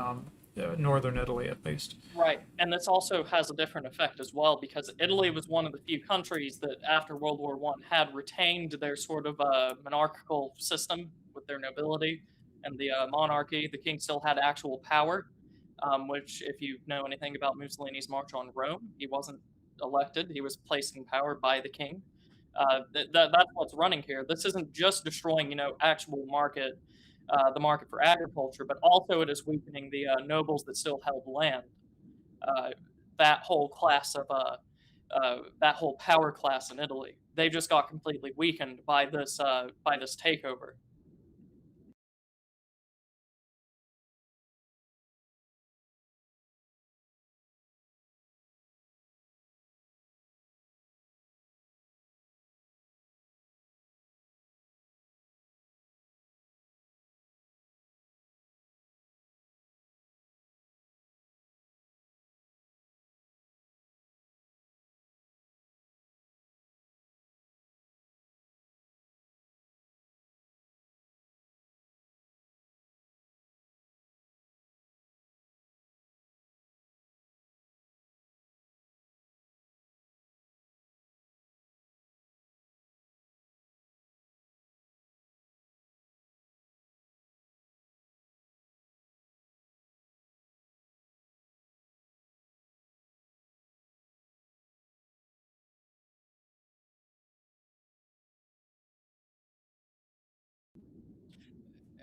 northern Italy, at least. Right, and this also has a different effect as well, because Italy was one of the few countries that, after World War One, had retained their sort of monarchical system with their nobility and the monarchy. The king still had actual power, which, if you know anything about Mussolini's March on Rome, he wasn't elected; he was placed in power by the king. That's what's running here. This isn't just destroying, actual market, the market for agriculture, but also it is weakening the nobles that still held land. uh, that whole class of that whole power class in Italy. They just got completely weakened by this takeover.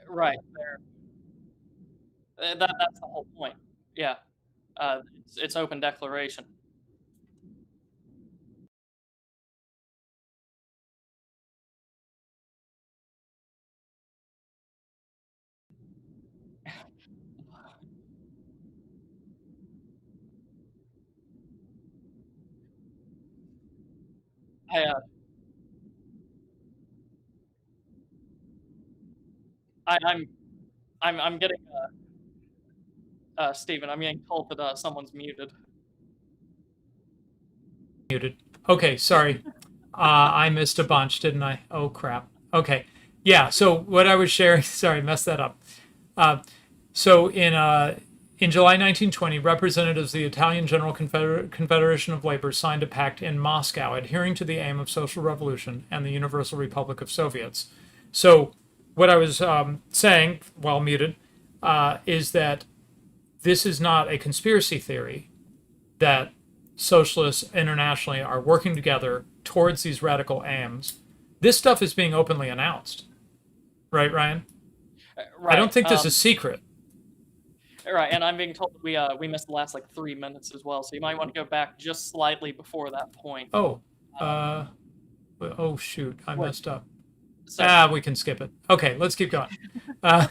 Right there, that's the whole point. Yeah, it's open declaration. I, uh, I'm I'm getting Stephen. I'm getting told that someone's muted. Muted. Okay, sorry. I missed a bunch, didn't I? Oh crap. Okay. Yeah. So what I was sharing, sorry, I messed that up. Uh, so in July 1920, representatives of the Italian General Confederation of Labor signed a pact in Moscow adhering to the aim of social revolution and the Universal Republic of Soviets. So, what I was saying while muted is that this is not a conspiracy theory, that socialists internationally are working together towards these radical aims. This stuff is being openly announced, right, Ryan? I don't Right. think this is secret. Right, and I'm being told that we missed the last like 3 minutes as well, so you might want to go back just slightly before that point. Oh, Um, uh, oh shoot, I what? messed up. So We can skip it. Okay, let's keep going. Uh,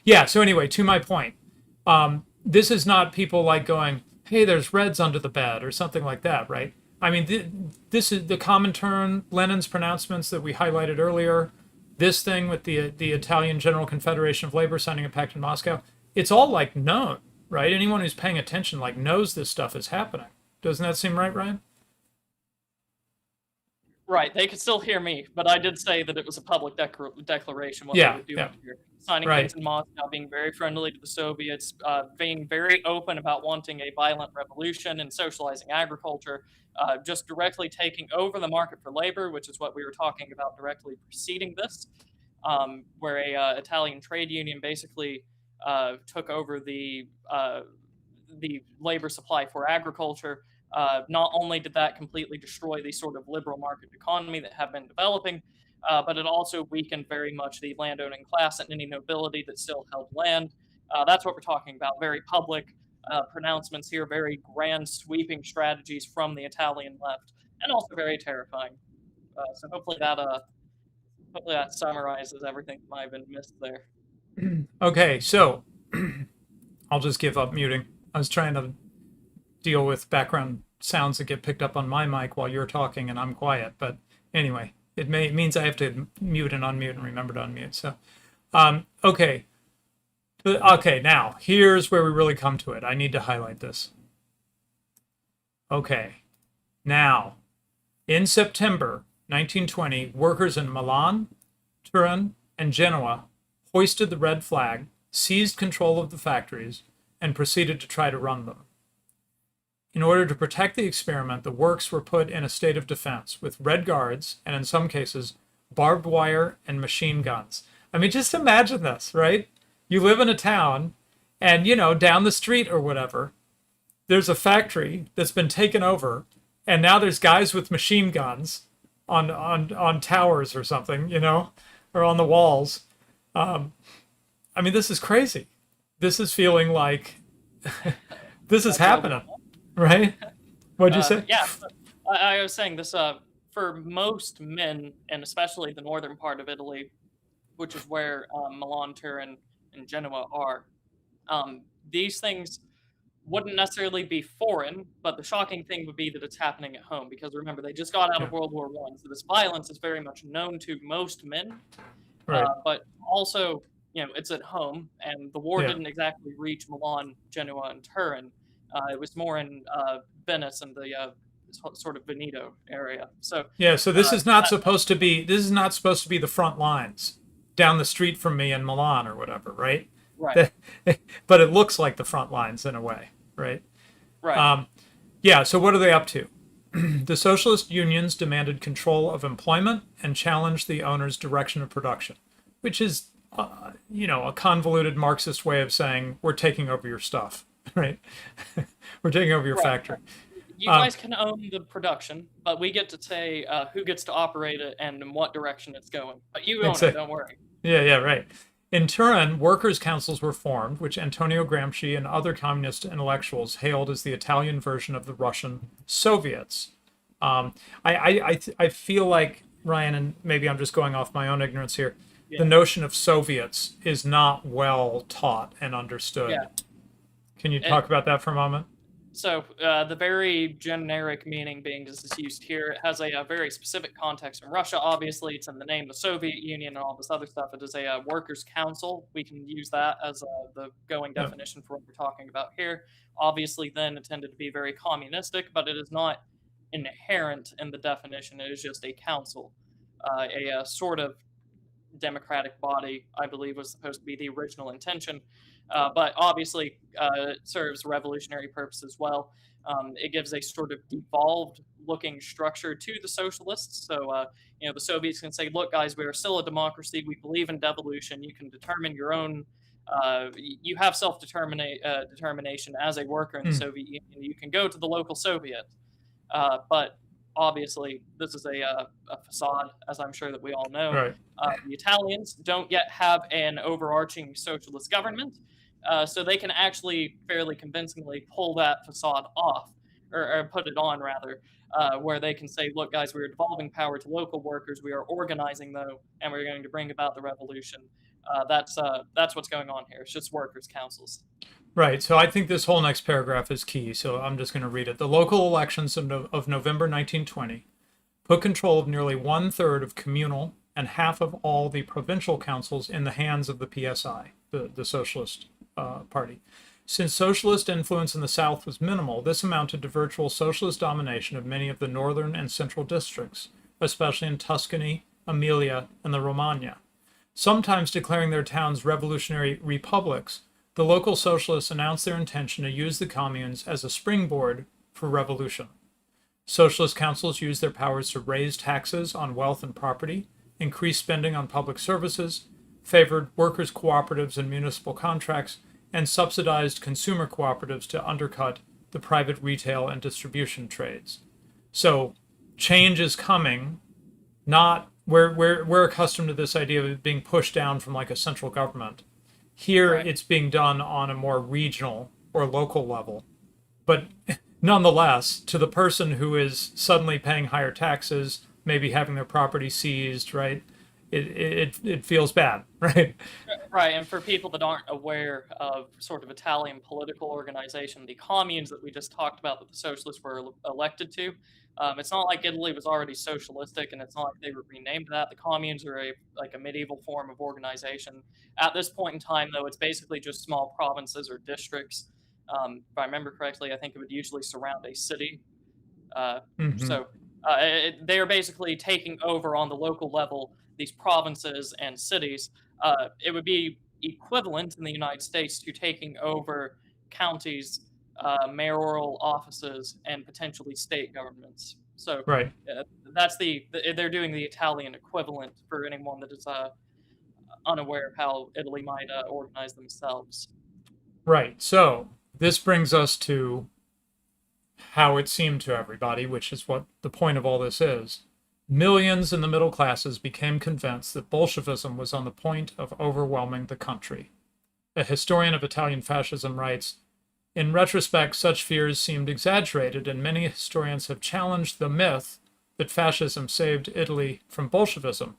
yeah. So anyway, to my point, this is not people like going, "Hey, there's Reds under the bed" or something like that, right? I mean, this is the Comintern, Lenin's pronouncements that we highlighted earlier. This thing with the Italian General Confederation of Labor signing a pact in Moscow. It's all like known, right? Anyone who's paying attention like knows this stuff is happening. Doesn't that seem right, Ryan? right, they could still hear me, but I did say that it was a public declaration what they Yeah. were doing Yeah. here, signing Right. things in Moscow, being very friendly to the Soviets, being very open about wanting a violent revolution and socializing agriculture, just directly taking over the market for labor, which is what we were talking about directly preceding this, where a Italian trade union basically took over the labor supply for agriculture. Not only did that completely destroy the sort of liberal market economy that had been developing, but it also weakened very much the landowning class and any nobility that still held land. That's what we're talking about. Very public pronouncements here, very grand, sweeping strategies from the Italian left, and also very terrifying. So hopefully that summarizes everything that might have been missed there. Okay, so I'll just give up muting. I was trying to deal with background sounds that get picked up on my mic while you're talking and I'm quiet. But anyway, it means I have to mute and unmute and remember to unmute. So, okay. Okay, now here's where we really come to it. I need to highlight this. Okay, now in September 1920, workers in Milan, Turin, and Genoa hoisted the red flag, seized control of the factories, and proceeded to try to run them. In order to protect the experiment, the works were put in a state of defense with red guards and, in some cases, barbed wire and machine guns. I mean, just imagine this, right? You live in a town, and, down the street or whatever, there's a factory that's been taken over, and now there's guys with machine guns on towers or something, or on the walls. I mean, this is crazy. This is feeling like this is happening, right? What'd you say? Yeah, I was saying this. For most men, and especially the northern part of Italy, which is where Milan, Turin, and Genoa are, these things wouldn't necessarily be foreign, but the shocking thing would be that it's happening at home. Because remember, they just got out Yeah. of World War One, so this violence is very much known to most men. Right. But also, it's at home, and the war Yeah. didn't exactly reach Milan, Genoa, and Turin. It was more in Venice and the sort of Veneto area. So Yeah. So this is not that, supposed to be. This is not supposed to be the front lines down the street from me in Milan or whatever, right? right, But it looks like the front lines in a way, right? right, Yeah. So what are they up to? The socialist unions demanded control of employment and challenged the owner's direction of production, which is, a convoluted Marxist way of saying we're taking over your stuff, right? We're taking over your right. factory. You guys can own the production, but we get to say who gets to operate it and in what direction it's going. But you own it, don't worry. Yeah, right. In Turin, workers' councils were formed, which Antonio Gramsci and other communist intellectuals hailed as the Italian version of the Russian Soviets. I feel like, Ryan, and maybe I'm just going off my own ignorance here, Yeah. the notion of Soviets is not well taught and understood. Yeah. Can you talk about that for a moment? So the very generic meaning being as is used here, it has a very specific context in Russia. Obviously, it's in the name of the Soviet Union and all this other stuff. It is a workers' council. We can use that as the going Yeah. definition for what we're talking about here. Obviously, then it tended to be very communistic, but it is not inherent in the definition. It is just a council, a sort of democratic body, I believe was supposed to be the original intention. But obviously serves revolutionary purpose as well. It gives a sort of devolved looking structure to the socialists. So, the Soviets can say, look, guys, we are still a democracy. We believe in devolution. You can determine your own. You have determination as a worker in the Hmm. Soviet Union. You can go to the local Soviet. But obviously, this is a facade, as I'm sure that we all know. Right. The Italians don't yet have an overarching socialist government, so they can actually fairly convincingly pull that facade off, or put it on rather, where they can say, "Look, guys, we are devolving power to local workers. We are organizing, though, and we're going to bring about the revolution." That's what's going on here. It's just workers' councils. Right. So I think this whole next paragraph is key. So I'm just going to read it. The local elections of November 1920 put control of nearly 1/3 of communal and half of all the provincial councils in the hands of the PSI, the Socialist Party. Since socialist influence in the South was minimal, this amounted to virtual socialist domination of many of the northern and central districts, especially in Tuscany, Emilia, and the Romagna. Sometimes declaring their towns revolutionary republics, the local socialists announced their intention to use the communes as a springboard for revolution. Socialist councils used their powers to raise taxes on wealth and property, increase spending on public services, favored workers' cooperatives and municipal contracts, and subsidized consumer cooperatives to undercut the private retail and distribution trades. So change is coming, not we're accustomed to this idea of it being pushed down from like a central government. Here Right. it's being done on a more regional or local level. But nonetheless, to the person who is suddenly paying higher taxes, maybe having their property seized, right? It feels bad, right? Right, and for people that aren't aware of sort of Italian political organization, the communes that we just talked about that the socialists were elected to, it's not like Italy was already socialistic, and it's not like they were renamed that. The communes are a medieval form of organization. At this point in time, though, it's basically just small provinces or districts. If I remember correctly, I think it would usually surround a city. Uh, Mm-hmm. so they are basically taking over on the local level these provinces and cities. It would be equivalent in the United States to taking over counties, mayoral offices, and potentially state governments. So Right. uh, they're doing the Italian equivalent for anyone that is unaware of how Italy might organize themselves. Right. So this brings us to how it seemed to everybody, which is what the point of all this is. Millions in the middle classes became convinced that Bolshevism was on the point of overwhelming the country. A historian of Italian fascism writes, in retrospect, such fears seemed exaggerated, and many historians have challenged the myth that fascism saved Italy from Bolshevism.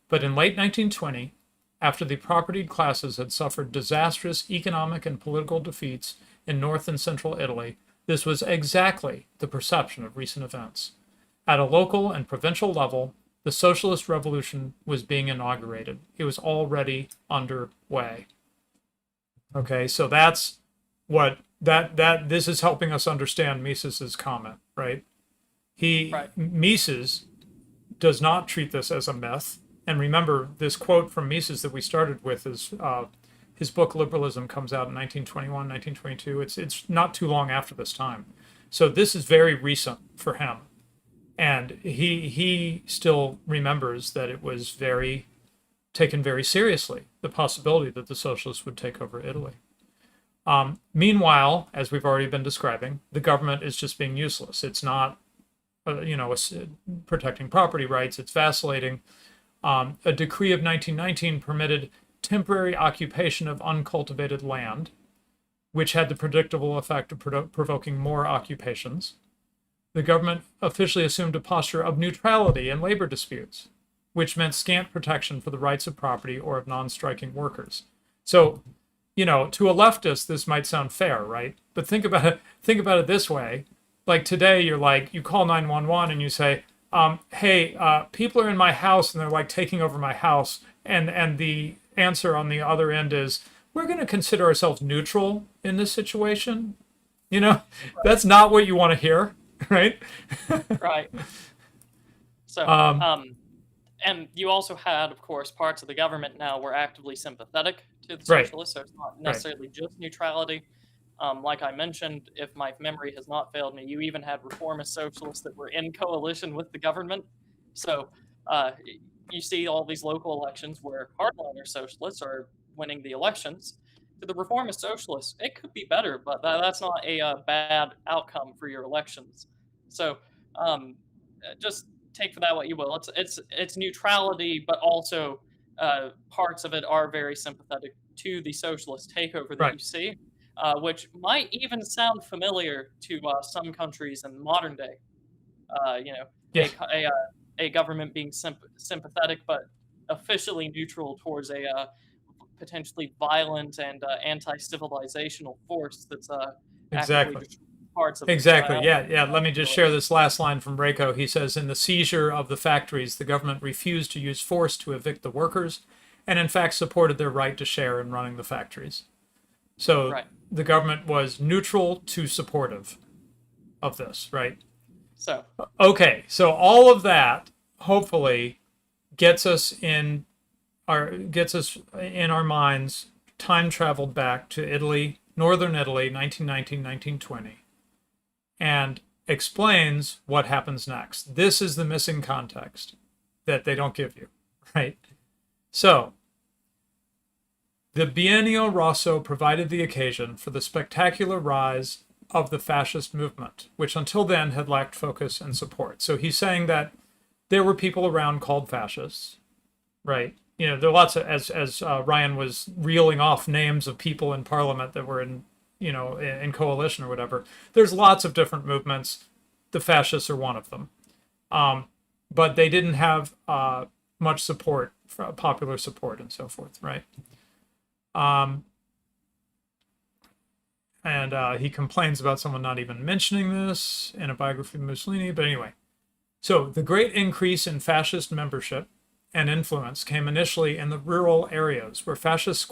But in late 1920, after the propertied classes had suffered disastrous economic and political defeats in north and central Italy, this was exactly the perception of recent events. At a local and provincial level, the socialist revolution was being inaugurated. It was already underway. Okay, so that's what that this is helping us understand Mises's comment, right? Right. Mises does not treat this as a myth. And remember, this quote from Mises that we started with is his book Liberalism comes out in 1921, 1922. It's not too long after this time. So this is very recent for him. And he still remembers that it was very taken very seriously, the possibility that the socialists would take over Italy. Meanwhile, as we've already been describing, the government is just being useless. It's not, protecting property rights. It's vacillating. A decree of 1919 permitted temporary occupation of uncultivated land, which had the predictable effect of provoking more occupations. The government officially assumed a posture of neutrality in labor disputes, which meant scant protection for the rights of property or of non-striking workers. So, to a leftist, this might sound fair, right? But think about it. Think about it this way: like today, you call 911 and you say, "Hey, people are in my house and they're like taking over my house," and the answer on the other end is, "We're going to consider ourselves neutral in this situation." That's not what you want to hear, right? Right. So, Um, and you also had, of course, parts of the government now were actively sympathetic to the Right. socialists, so it's not Right. necessarily just neutrality. Like I mentioned, if my memory has not failed me, you even had reformist socialists that were in coalition with the government. So you see all these local elections where hardliner socialists are winning the elections. To the reformist socialists, it could be better, but that's not a bad outcome for your elections. So um, just take for that what you will. It's neutrality, but also parts of it are very sympathetic to the socialist takeover that Right. you see, which might even sound familiar to some countries in modern day. You know, Yeah. a government being sympathetic but officially neutral towards a potentially violent and anti-civilizational force that's actively Exactly. destroying parts of it. So Exactly. Yeah. Yeah. Let me just share this last line from Reiko. He says, in the seizure of the factories, the government refused to use force to evict the workers, and in fact supported their right to share in running the factories. So right. the government was neutral to supportive of this, right? So Okay. So all of that hopefully gets us in our minds time traveled back to Italy, northern Italy, 1919, 1920, and explains what happens next. This is the missing context that they don't give you, right? So, the Biennio Rosso provided the occasion for the spectacular rise of the fascist movement, which until then had lacked focus and support. So he's saying that there were people around called fascists, right? You know, there are lots of, as Ryan was reeling off names of people in Parliament that were in coalition or whatever. There's lots of different movements. The fascists are one of them, but they didn't have much support, popular support, and so forth, right? And he complains about someone not even mentioning this in a biography of Mussolini. But anyway, so the great increase in fascist membership and influence came initially in the rural areas where fascist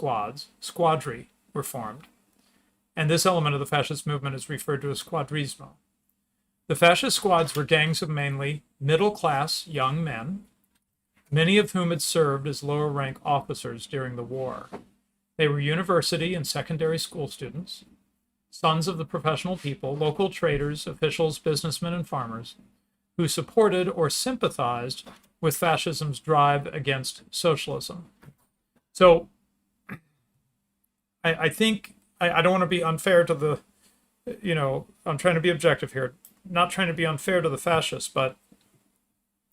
squadri, were formed. And this element of the fascist movement is referred to as squadrismo. The fascist squads were gangs of mainly middle-class young men, many of whom had served as lower-rank officers during the war. They were university and secondary school students, sons of the professional people, local traders, officials, businessmen, and farmers, who supported or sympathized with fascism's drive against socialism. So I think I don't want to be unfair to the, I'm trying to be objective here, not trying to be unfair to the fascists, but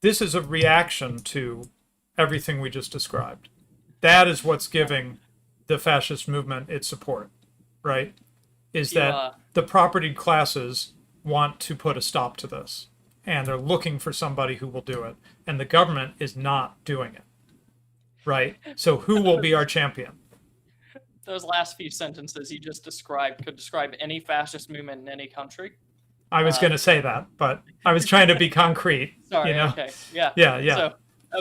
this is a reaction to everything we just described. That is what's giving the fascist movement its support, right? Is that the propertied classes want to put a stop to this, and they're looking for somebody who will do it, and the government is not doing it, right? So who will be our champion? Those last few sentences you just described could describe any fascist movement in any country. I was going to say that, but I was trying to be concrete. Sorry. Okay. Yeah. Yeah. So,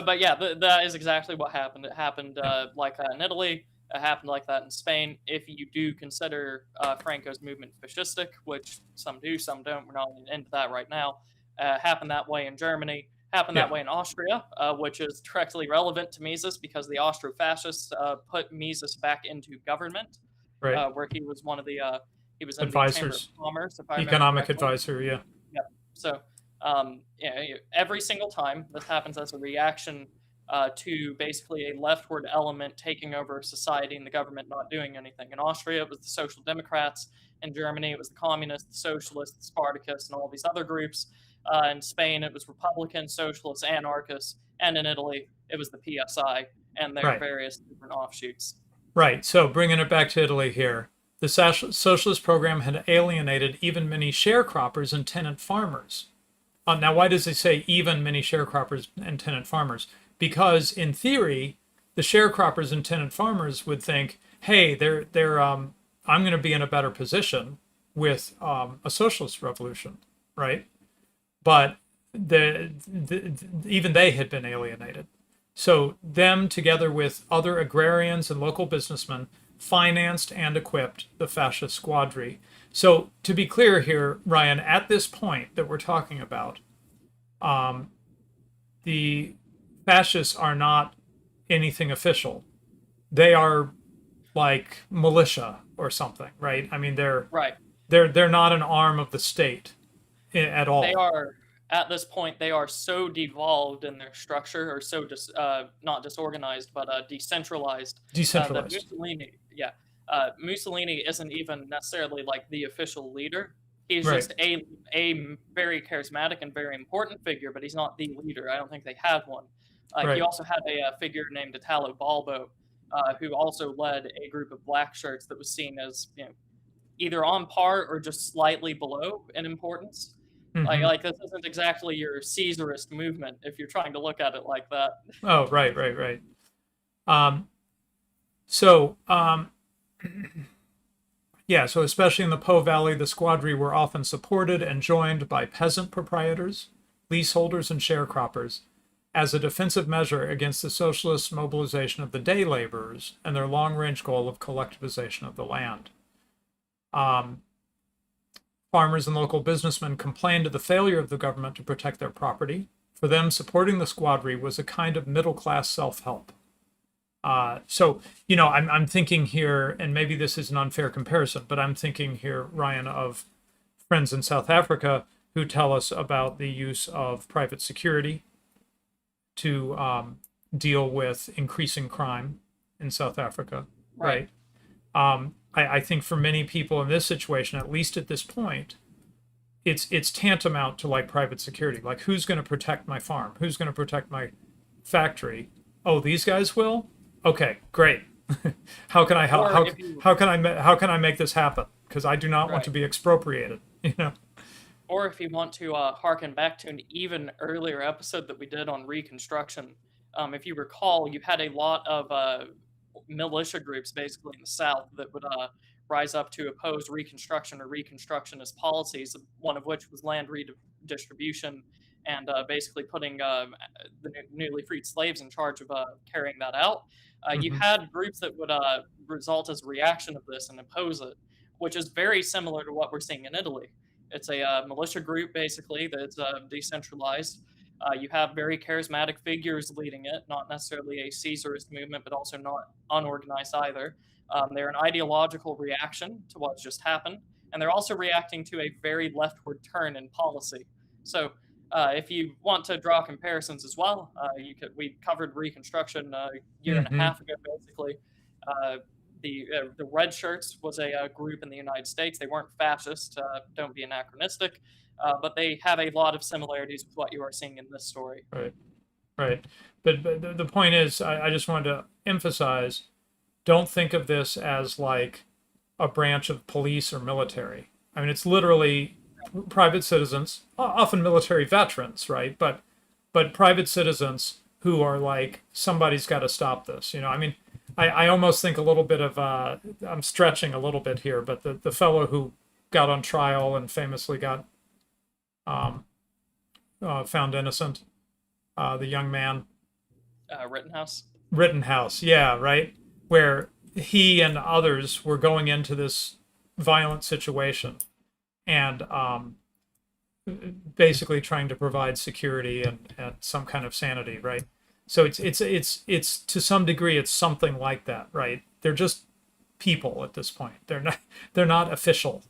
but yeah, that is exactly what happened. It happened like that in Italy. It happened like that in Spain. If you do consider Franco's movement fascistic, which some do, some don't, we're not into that right now. Happened that way in Germany. Happened that way in Austria, which is directly relevant to Mises because the Austro-fascists put Mises back into government, right. where he was one of the he was in advisors. the Chamber of Commerce, if I remember economic correctly. advisor, yeah. So every single time this happens as a reaction to basically a leftward element taking over society and the government not doing anything. In Austria, it was the Social Democrats. In Germany, it was the Communists, the Socialists, the Spartacists, and all these other groups. In Spain, it was Republicans, Socialists, Anarchists. And in Italy, it was the PSI and their various different offshoots. Right. So bringing it back to Italy here, the socialist program had alienated even many sharecroppers and tenant farmers. Now, why does it say even many sharecroppers and tenant farmers? Because in theory, the sharecroppers and tenant farmers would think, "Hey, I'm going to be in a better position with a socialist revolution, right?" But even they had been alienated. So them, together with other agrarians and local businessmen, financed and equipped the fascist squadri. So to be clear here, Ryan, at this point that we're talking about, the fascists are not anything official. They are like militia or something, right? I mean, Right. they're not an arm of the state at They all. are at this point they are so devolved in their structure, or so not disorganized, but decentralized, that Decentralized. Mussolini isn't even necessarily like the official leader. He's Right. just a very charismatic and very important figure, but he's not the leader. I don't think they had one. He Right. also had a figure named Italo Balbo, who also led a group of black shirts that was seen as, either on par or just slightly below in importance. Hmm. Like this isn't exactly your Caesarist movement if you're trying to look at it like that. Oh, right, right, right. Um, so, yeah, so especially in the Po Valley, the squadry were often supported and joined by peasant proprietors, leaseholders, and sharecroppers as a defensive measure against the socialist mobilization of the day laborers and their long-range goal of collectivization of the land. Um, Farmers and local businessmen complained of the failure of the government to protect their property. For them, supporting the squadry was a kind of middle-class self-help. So, I'm thinking here, and maybe this is an unfair comparison, but I'm thinking here, Ryan, of friends in South Africa who tell us about the use of private security to deal with increasing crime in South Africa, Right. right? I think for many people in this situation, at least at this point, it's tantamount to like private security. Like, who's going to protect my farm? Who's going to protect my factory? Oh, these guys will. Okay, great. How can I help? Or if you How can I make this happen? Because I do not want right. to be expropriated. Or if you want to harken back to an even earlier episode that we did on Reconstruction, if you recall, you had a lot of militia groups basically in the South that would rise up to oppose Reconstruction or Reconstructionist policies, one of which was land redistribution and basically putting the newly freed slaves in charge of carrying that out. You Hmm. had groups that would result as a reaction of this and oppose it, which is very similar to what we're seeing in Italy. It's a militia group basically that's decentralized. You have very charismatic figures leading it, not necessarily a Caesarist movement, but also not unorganized either. They're an ideological reaction to what's just happened, and they're also reacting to a very leftward turn in policy. So, if you want to draw comparisons as well, we covered Reconstruction a year and a Hmm. half ago, basically. Uh, the Red Shirts was a group in the United States. They weren't fascist. Don't be anachronistic, but they have a lot of similarities with what you are seeing in this story. Right, right. But the point is, I just wanted to emphasize: don't think of this as like a branch of police or military. I mean, it's literally private citizens, often military veterans, right? But private citizens who are like, somebody's got to stop this. I mean, I almost think a little bit of I'm stretching a little bit here, but the fellow who got on trial and famously got um, found innocent, the young man, Rittenhouse. Rittenhouse, yeah, right, where he and others were going into this violent situation and basically trying to provide security and some kind of sanity, right? So it's to some degree it's something like that, right? They're just people at this point. They're not official,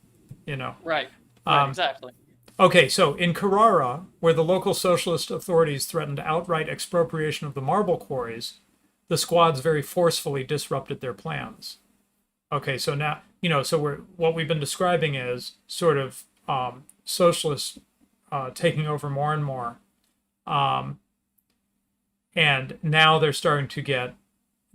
you know. Right. Right. Um, Exactly. okay, so in Carrara, where the local socialist authorities threatened outright expropriation of the marble quarries, the squads very forcefully disrupted their plans. Okay, so now so what we've been describing is sort of socialists taking over more and more, um, and now they're starting to get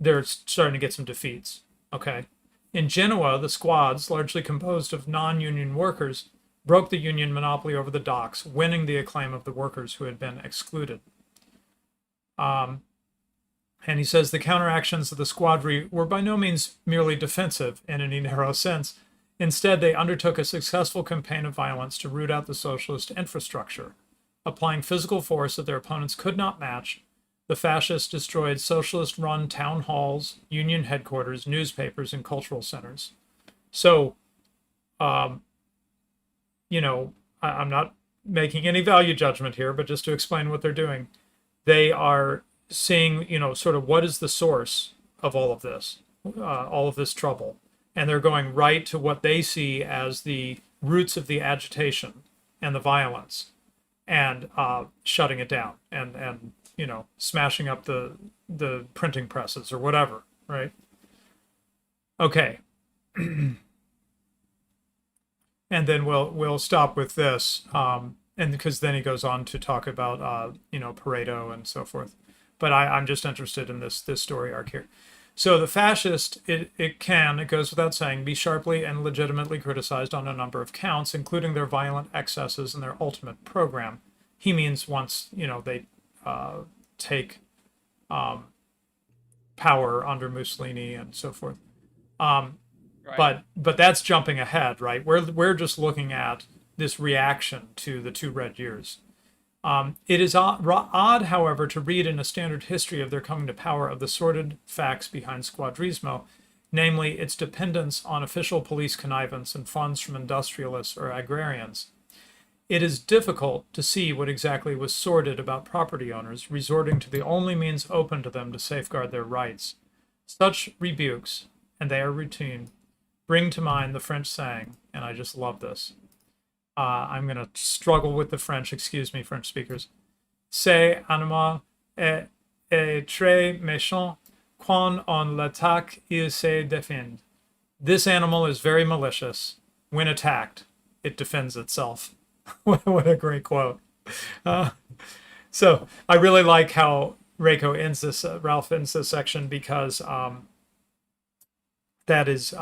some defeats. Okay, in Genoa, the squads, largely composed of non-union workers, broke the union monopoly over the docks, winning the acclaim of the workers who had been excluded. Um, And he says the counteractions of the squadry were by no means merely defensive in any narrow sense. Instead, they undertook a successful campaign of violence to root out the socialist infrastructure. Applying physical force that their opponents could not match, the fascists destroyed socialist run town halls, union headquarters, newspapers, and cultural centers. So, um, I'm not making any value judgment here, but just to explain what they're doing, they are seeing, sort of what is the source of all of this trouble. And they're going right to what they see as the roots of the agitation and the violence, and shutting it down, and smashing up the printing presses or whatever, right? Okay. And then we'll stop with this, and because then he goes on to talk about Pareto and so forth. But I'm just interested in this story arc here. So the fascist, it goes without saying, be sharply and legitimately criticized on a number of counts, including their violent excesses and their ultimate program. He means once they take power under Mussolini and so forth. Right. But that's jumping ahead, right? We're just looking at this reaction to the 2 red years. It is odd, however, to read in a standard history of their coming to power of the sordid facts behind Squadrismo, namely its dependence on official police connivance and funds from industrialists or agrarians. It is difficult to see what exactly was sordid about property owners resorting to the only means open to them to safeguard their rights. Such rebukes, and they are routine, bring to mind the French saying, and I just love this. I'm going to struggle with the French, excuse me, French speakers. C'est animal est très méchant. Quand on l'attaque, il se défend. This animal is very malicious. When attacked, it defends itself. What a great quote. So I really like how Ralph ends this section, because that is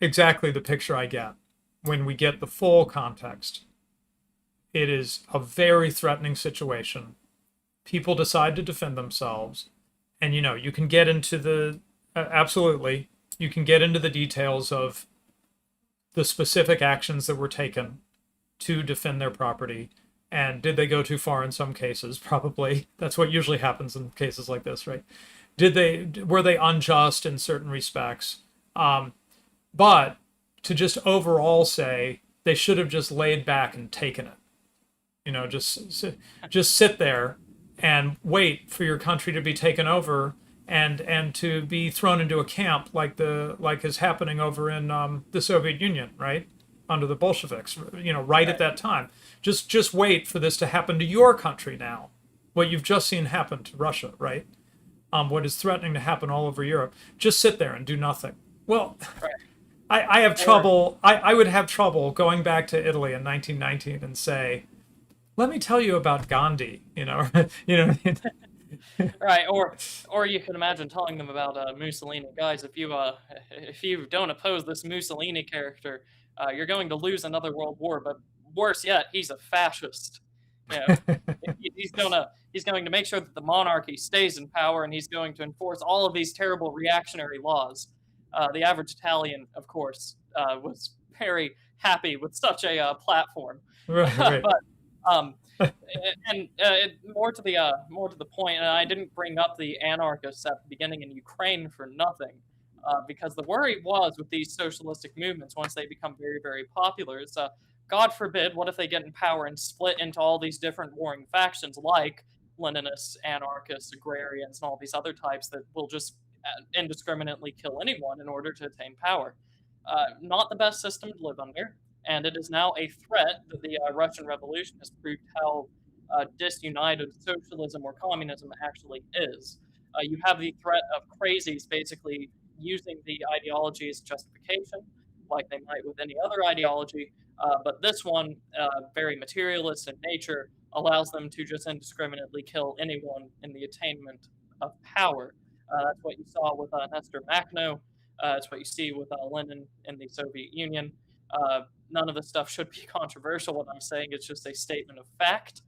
exactly the picture I get when we get the full context. It is a very threatening situation. People decide to defend themselves, and you can get into the absolutely, you can get into the details of the specific actions that were taken to defend their property, and did they go too far in some cases? Probably. That's what usually happens in cases like this, right? Were they unjust in certain respects? But to just overall say they should have just laid back and taken it, just sit there and wait for your country to be taken over, and to be thrown into a camp like is happening over in the Soviet Union, right, under the Bolsheviks, right at that time. Just wait for this to happen to your country now. What you've just seen happen to Russia, right? What is threatening to happen all over Europe. Just sit there and do nothing. Well, Right. I have trouble. I would have trouble going back to Italy in 1919 and say, "Let me tell you about Gandhi." Right, or you can imagine telling them about Mussolini. Guys, if you don't oppose this Mussolini character, you're going to lose another world war. But worse yet, he's a fascist. You know, he's going to make sure that the monarchy stays in power, and he's going to enforce all of these terrible reactionary laws. The average Italian, of course, was very happy with such a platform. Right, But um, and more to the point, and I didn't bring up the anarchists at the beginning in Ukraine for nothing, because the worry was with these socialistic movements once they become very, very popular is, God forbid, what if they get in power and split into all these different warring factions like Leninists, anarchists, agrarians, and all these other types that will just indiscriminately kill anyone in order to attain power. Not the best system to live under, and it is now a threat that the Russian Revolution has proved how disunited socialism or communism actually is. You have the threat of crazies basically using the ideology as justification, like they might with any other ideology, but this one, very materialist in nature, allows them to just indiscriminately kill anyone in the attainment of power. That's what you saw with Nestor Makhno. It's what you see with Lenin in the Soviet Union. None of this stuff should be controversial. What I'm saying is just a statement of fact.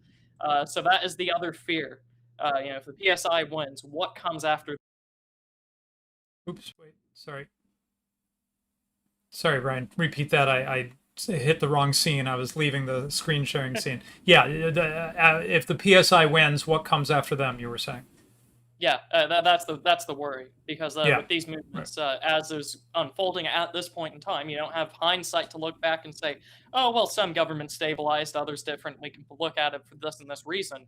So that is the other fear. If the PSI wins, what comes after? Oops, wait, sorry, Brian. Repeat that. I hit the wrong scene. I was leaving the screen sharing scene. Yeah, if the PSI wins, what comes after them? You were saying. Yeah, that's the worry, because Yeah. with these movements, as is unfolding at this point in time, you don't have hindsight to look back and say, oh well, some governments stabilized, others different. We can look at it for this and this reason.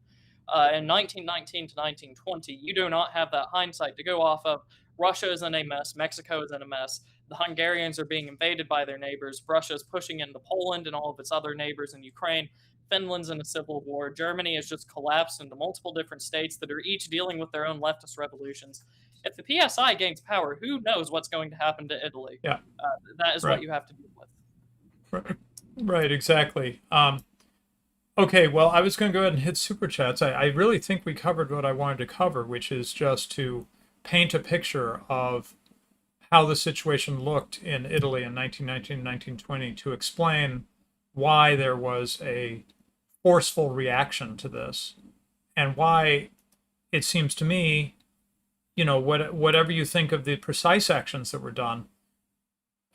In 1919 to 1920, you do not have that hindsight to go off of. Russia is in a mess. Mexico is in a mess. The Hungarians are being invaded by their neighbors. Russia is pushing into Poland and all of its other neighbors in Ukraine. Finland's in a civil war. Germany has just collapsed into multiple different states that are each dealing with their own leftist revolutions. If the PSI gains power, who knows what's going to happen to Italy? Yeah. That is Right. what you have to deal with. Right, exactly. Okay, well, I was going to go ahead and hit super chats. I really think we covered what I wanted to cover, which is just to paint a picture of how the situation looked in Italy in 1919, 1920, to explain why there was a forceful reaction to this and why it seems to me, whatever you think of the precise actions that were done,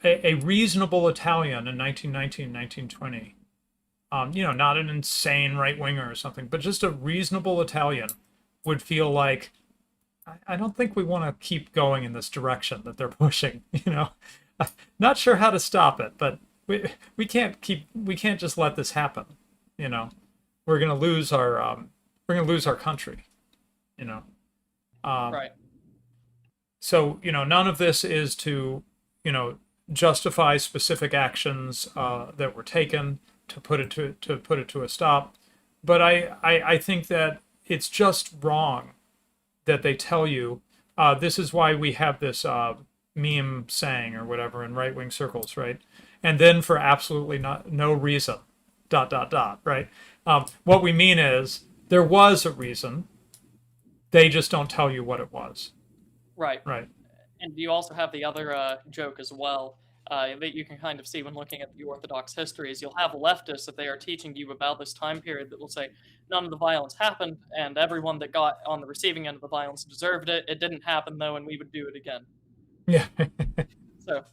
a reasonable Italian in 1919, 1920, not an insane right winger or something, but just a reasonable Italian would feel like, I don't think we want to keep going in this direction that they're pushing. Not sure how to stop it, but we can't just let this happen. We're gonna lose our country. Right. So none of this is to justify specific actions that were taken to put it to a stop, but I think that it's just wrong that they tell you this is why we have this meme saying or whatever in right-wing circles, right? And then for absolutely no reason, ... right? What we mean is there was a reason. They just don't tell you what it was. Right. Right. And you also have the other joke as well that you can kind of see when looking at the Orthodox history is you'll have leftists, if they are teaching you about this time period, that will say none of the violence happened and everyone that got on the receiving end of the violence deserved it. It didn't happen though, and we would do it again. Yeah. So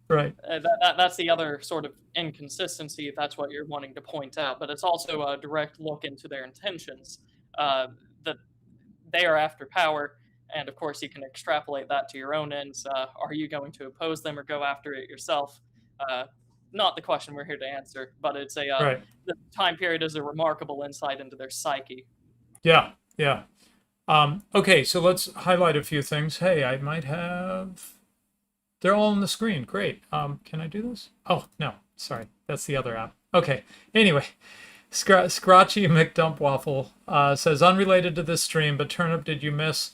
right. That's the other sort of inconsistency, if that's what you're wanting to point out. But it's also a direct look into their intentions, that they are after power. And of course, you can extrapolate that to your own ends. Are you going to oppose them or go after it yourself? Not the question we're here to answer, but it's right. The time period is a remarkable insight into their psyche. Yeah, yeah. Okay, so let's highlight a few things. Hey, I might have. They're all on the screen. Great. Can I do this? Oh no, sorry, that's the other app. Okay. Anyway, Scratchy McDumpwaffle says, unrelated to this stream, but Turnip, did you miss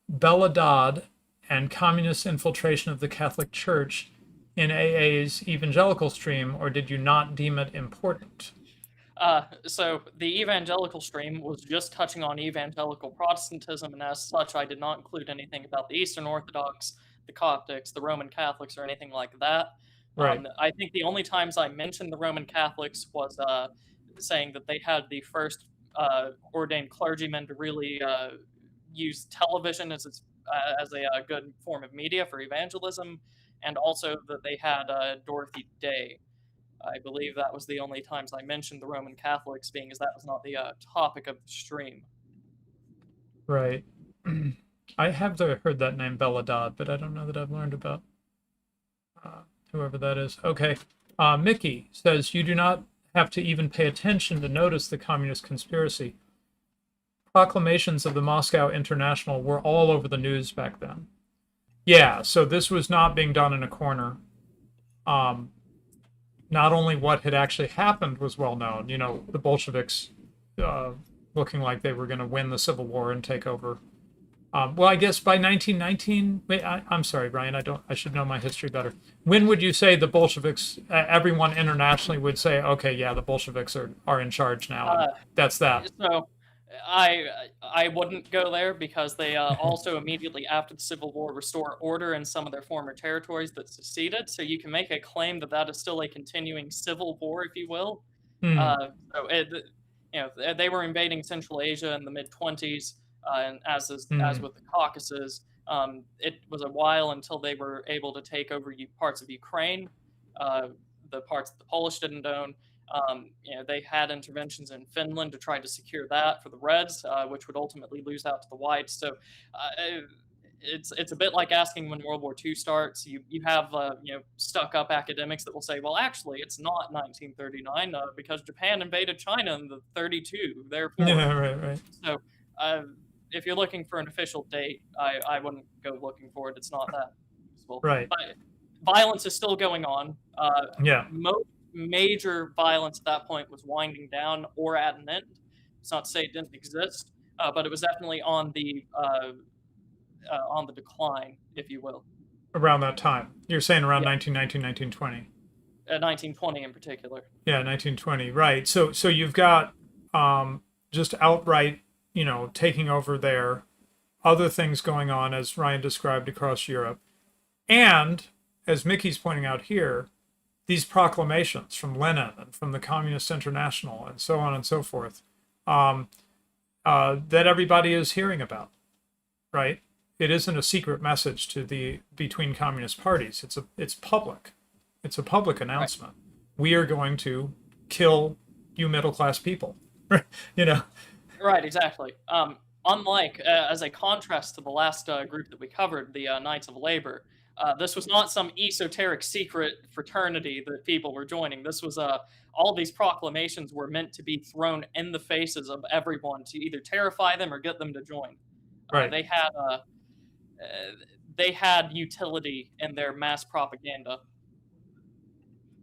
Belladad and communist infiltration of the Catholic Church in AA's evangelical stream, or did you not deem it important? So the evangelical stream was just touching on evangelical Protestantism, and as such, I did not include anything about the Eastern Orthodox, the Coptics, the Roman Catholics, or anything like that. Right. I think the only times I mentioned the Roman Catholics was saying that they had the first ordained clergyman to really use television as a good form of media for evangelism, and also that they had Dorothy Day. I believe that was the only times I mentioned the Roman Catholics, being as that was not the topic of the stream. Right. I have heard that name Belladad, but I don't know that I've learned about whoever that is. Okay. Mickey says, you do not have to even pay attention to notice the communist conspiracy. Proclamations of the Moscow International were all over the news back then. Yeah, so this was not being done in a corner. Not only what had actually happened was well known, the Bolsheviks looking like they were going to win the Civil War and take over. Well, I guess by 1919, I'm sorry, Brian, I should know my history better. When would you say the Bolsheviks, everyone internationally would say, okay, yeah, the Bolsheviks are in charge now, that's that? So I wouldn't go there because they also immediately after the Civil War restore order in some of their former territories that seceded. So you can make a claim that that is still a continuing civil war, if you will. They were invading Central Asia in the mid-20s, and as with the Caucasus, it was a while until they were able to take over parts of Ukraine, the parts that the Polish didn't own. They had interventions in Finland to try to secure that for the Reds, which would ultimately lose out to the Whites. So it's a bit like asking when World War II starts. You have stuck up academics that will say, well, actually, it's not 1939 because Japan invaded China in the 32. Therefore, Yeah, right. so uh, if you're looking for an official date, I wouldn't go looking for it. It's not that useful. Right. But violence is still going on. Yeah. Most major violence at that point was winding down or at an end. It's not to say it didn't exist, but it was definitely on the decline, if you will. Around that time. You're saying around Yeah, 1919, 1920. 1920 in particular. Yeah, 1920. Right. So you've got just outright, taking over there, other things going on as Ryan described across Europe. And as Mickey's pointing out here, these proclamations from Lenin and from the Communist International and so on and so forth, um, that everybody is hearing about, right? It isn't a secret message to the between communist parties. It's public. It's a public Right. announcement. We are going to kill you middle class people. you know. Right, exactly. Unlike, as a contrast to the last group that we covered, the Knights of Labor, this was not some esoteric secret fraternity that people were joining. This was all these proclamations were meant to be thrown in the faces of everyone to either terrify them or get them to join. Right. They had utility in their mass propaganda.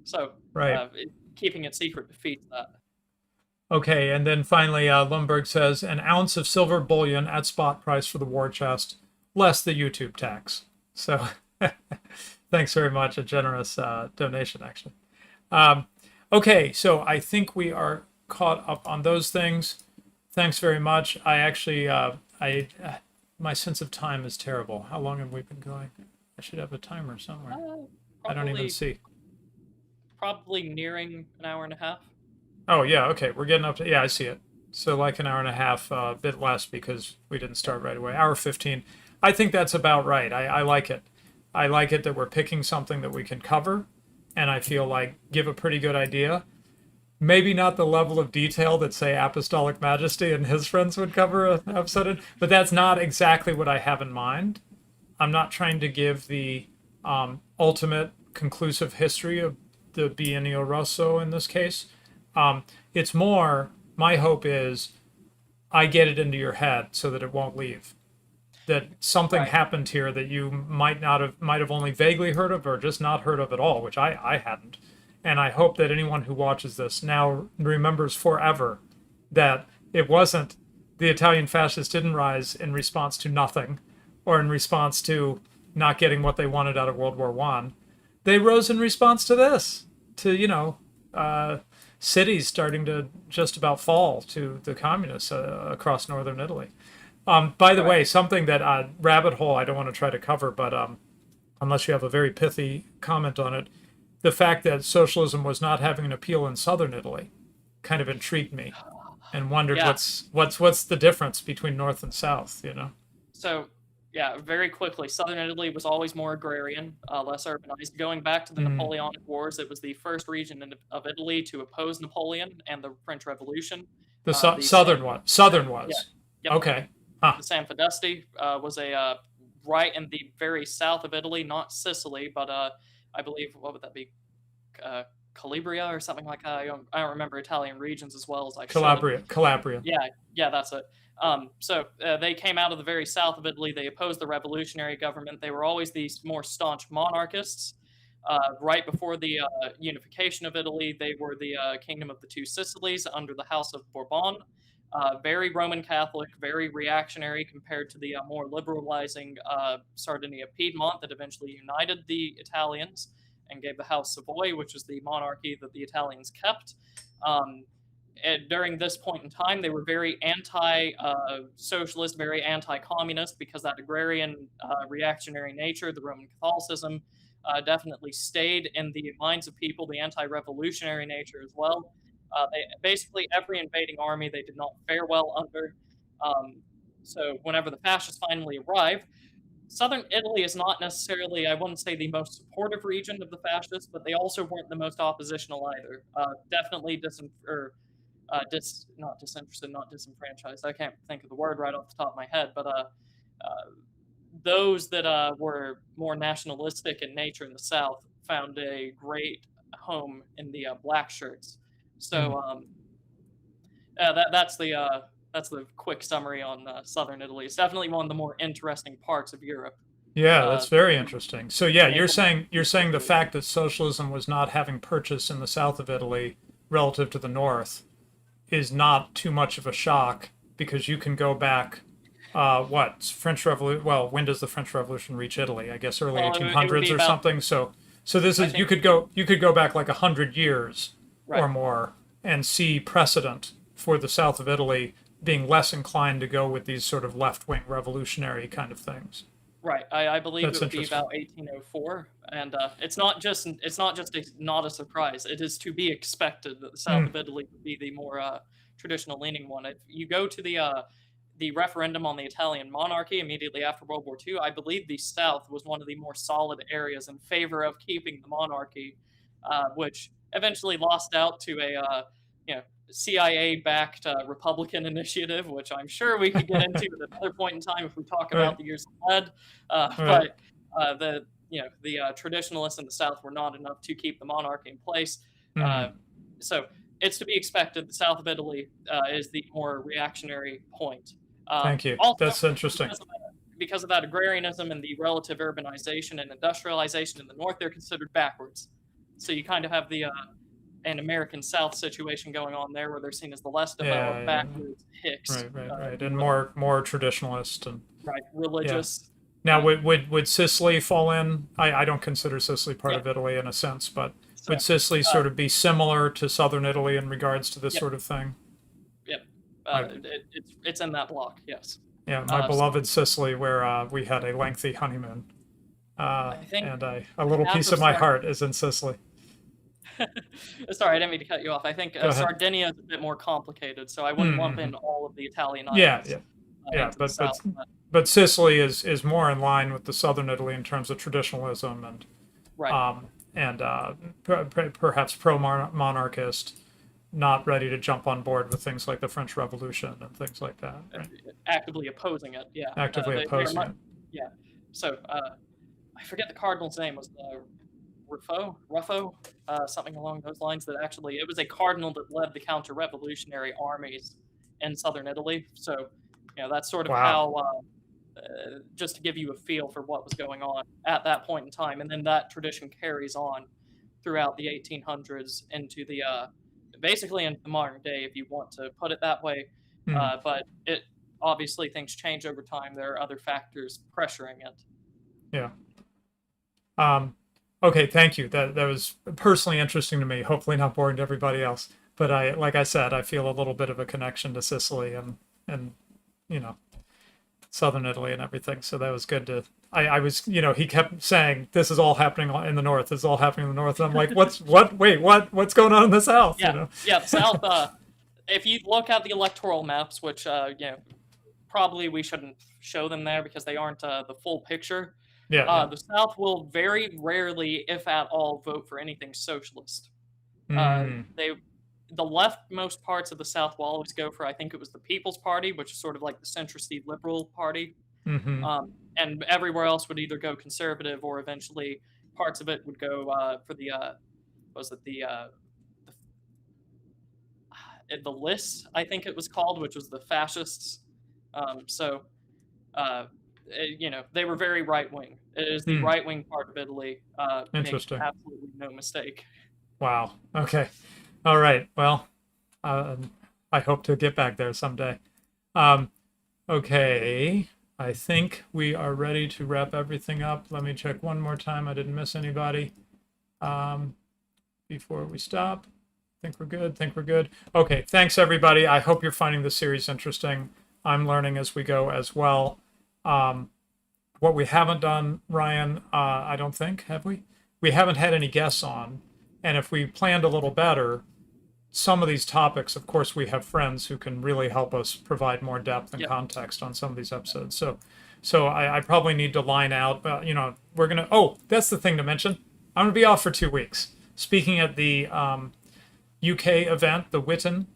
So Right. keeping it secret defeats that. Okay, and then finally, Lundberg says an ounce of silver bullion at spot price for the war chest, less the YouTube tax. So, thanks very much. A generous donation, actually. Okay, so I think we are caught up on those things. Thanks very much. I actually, my sense of time is terrible. How long have we been going? I should have a timer somewhere. I don't even see. Probably nearing an hour and a half. Oh, yeah, okay. We're getting up to, yeah, I see it. So like an hour and a half, a bit less because we didn't start right away. Hour 15. I think that's about right. I like it. I like it that we're picking something that we can cover, and I feel like give a pretty good idea. Maybe not the level of detail that, say, Apostolic Majesty and his friends would cover an episode in, but that's not exactly what I have in mind. I'm not trying to give the ultimate conclusive history of the Biennio Rosso in this case. It's more, my hope is I get it into your head so that it won't leave. That something Right. happened here that you might have only vaguely heard of or just not heard of at all, which I hadn't. And I hope that anyone who watches this now remembers forever that it wasn't the Italian fascists didn't rise in response to nothing or in response to not getting what they wanted out of World War One. They rose in response to this, to cities starting to just about fall to the communists across northern Italy. By the Right. way, something that rabbit hole I don't want to try to cover, but unless you have a very pithy comment on it, the fact that socialism was not having an appeal in southern Italy kind of intrigued me, and wondered Yeah. what's the difference between north and south. So, yeah, very quickly, southern Italy was always more agrarian, less urbanized. Going back to the Mm. Napoleonic Wars, it was the first region of Italy to oppose Napoleon and the French Revolution. The The southern San, one, southern yeah, was yep, okay. Huh. the San Fedesti was a right in the very south of Italy, not Sicily, but I believe what would that be, uh, Calabria or something like that. I don't remember Italian regions as well as I should. Calabria. Yeah, that's it. So they came out of the very south of Italy. They opposed the revolutionary government. They were always these more staunch monarchists. Right before the unification of Italy, they were the Kingdom of the Two Sicilies under the House of Bourbon. Very Roman Catholic, very reactionary compared to the more liberalizing Sardinia Piedmont that eventually united the Italians and gave the House Savoy, which was the monarchy that the Italians kept. Um, During this point in time, they were very anti-socialist, very anti-communist, because that agrarian, reactionary nature, the Roman Catholicism, definitely stayed in the minds of people. The anti-revolutionary nature as well. Basically every invading army they did not fare well under. Um, so whenever the fascists finally arrived, southern Italy is not necessarily, I wouldn't say, the most supportive region of the fascists, but they also weren't the most oppositional either. Definitely not disinterested, not disenfranchised. I can't think of the word right off the top of my head, but those that were more nationalistic in nature in the South found a great home in the black shirts. Mm. So that's the quick summary on southern Italy. It's definitely one of the more interesting parts of Europe. Yeah, Uh, that's very interesting. So yeah, the you're saying the implementation. fact that socialism was not having purchase in the south of Italy relative to the north is not too much of a shock because you can go back what French Revolution, well, when does the French Revolution reach Italy? I guess early Well, it would 1800s be or about, something. So this I is think, you could go back like 100 years right. or more and see precedent for the south of Italy being less inclined to go with these sort of left-wing revolutionary kind of things. Right, I believe it That's would be interesting. about 1804, and not a surprise. It is to be expected that the south Mm, of Italy would be the more traditional leaning one. If you go to the referendum on the Italian monarchy immediately after World War II, I believe the South was one of the more solid areas in favor of keeping the monarchy, which eventually lost out to a you know CIA-backed Republican initiative, which I'm sure we could get into at another point in time if we talk about right, the years ahead. right. But the traditionalists in the South were not enough to keep the monarchy in place. Uh, Mm, so it's to be expected. The south of Italy is the more reactionary point. thank you. Also, That's interesting. because of that agrarianism and the relative urbanization and industrialization in the north, they're considered backwards. So you kind of have the an American South situation going on there, where they're seen as the less Yeah, developed, yeah. backwards Hicks, Right, right, if right. you And will, more traditionalist and right, yeah. religious. Now, Uh, would Sicily fall in? I don't consider Sicily part yeah. of Italy in a sense, but So would Sicily uh, sort of be similar to southern Italy in regards to this yep, sort of thing? yep. My It's in that block. Yes. yeah, my So beloved Sicily, where we had a lengthy honeymoon, I think and a little half piece of of my Sard. heart is in Sicily. Sorry, I didn't mean to cut you off. I think Go ahead. Sardinia is a bit more complicated, so I wouldn't lump Mm-hmm. in all of the Italian Yeah, islands yeah, yeah. into the south. But Sicily is more in line with the southern Italy in terms of traditionalism Right. um, and perhaps pro-monarchist, not ready to jump on board with things like the French Revolution and things like that, right? Actively opposing it. Yeah. Actively They are opposing much. it. Yeah. So I forget the cardinal's name. Was Ruffo, something along those lines. That actually it was a cardinal that led the counter-revolutionary armies in southern Italy. So that's sort of Wow. how. Just to give you a feel for what was going on at that point in time, and then that tradition carries on throughout the 1800s into the basically into the modern day, if you want to put it that way. Hmm. But it obviously things change over time. There are other factors pressuring it. Yeah. Um, okay, thank you. That was personally interesting to me. Hopefully not boring to everybody else. But like I said, I feel a little bit of a connection to Sicily and you know southern Italy and everything. So that was good to. I was he kept saying this is all happening in the north. This is all happening in the north. And I'm like, what's going on in the south? Yeah, yeah. The South. If you look at the electoral maps, which probably we shouldn't show them there because they aren't the full picture. Yeah, yeah. The South will very rarely, if at all, vote for anything socialist. Mm, They the leftmost parts of the South will always go for, I think it was the People's Party, which is sort of like the centrist liberal party, mm-hmm. and everywhere else would either go conservative or eventually parts of it would go for the was it the list, I think it was called, which was the fascists. So they were very right wing. It is the Mm, right wing part of Italy. Make interesting. absolutely no mistake. Wow. Okay. All right. Well, I hope to get back there someday. Um, okay. I think we are ready to wrap everything up. Let me check one more time. I didn't miss anybody before we stop. Think we're good. Think we're good. Okay. Thanks, everybody. I hope you're finding this series interesting. I'm learning as we go as well. What we haven't done, Ryan, I don't think, have we? We haven't had any guests on. And if we planned a little better, some of these topics, of course, we have friends who can really help us provide more depth and Yep. context on some of these episodes. So I probably need to line out. We're gonna. Oh, that's the thing to mention. I'm gonna be off for 2 weeks, speaking at the UK event, the Witten,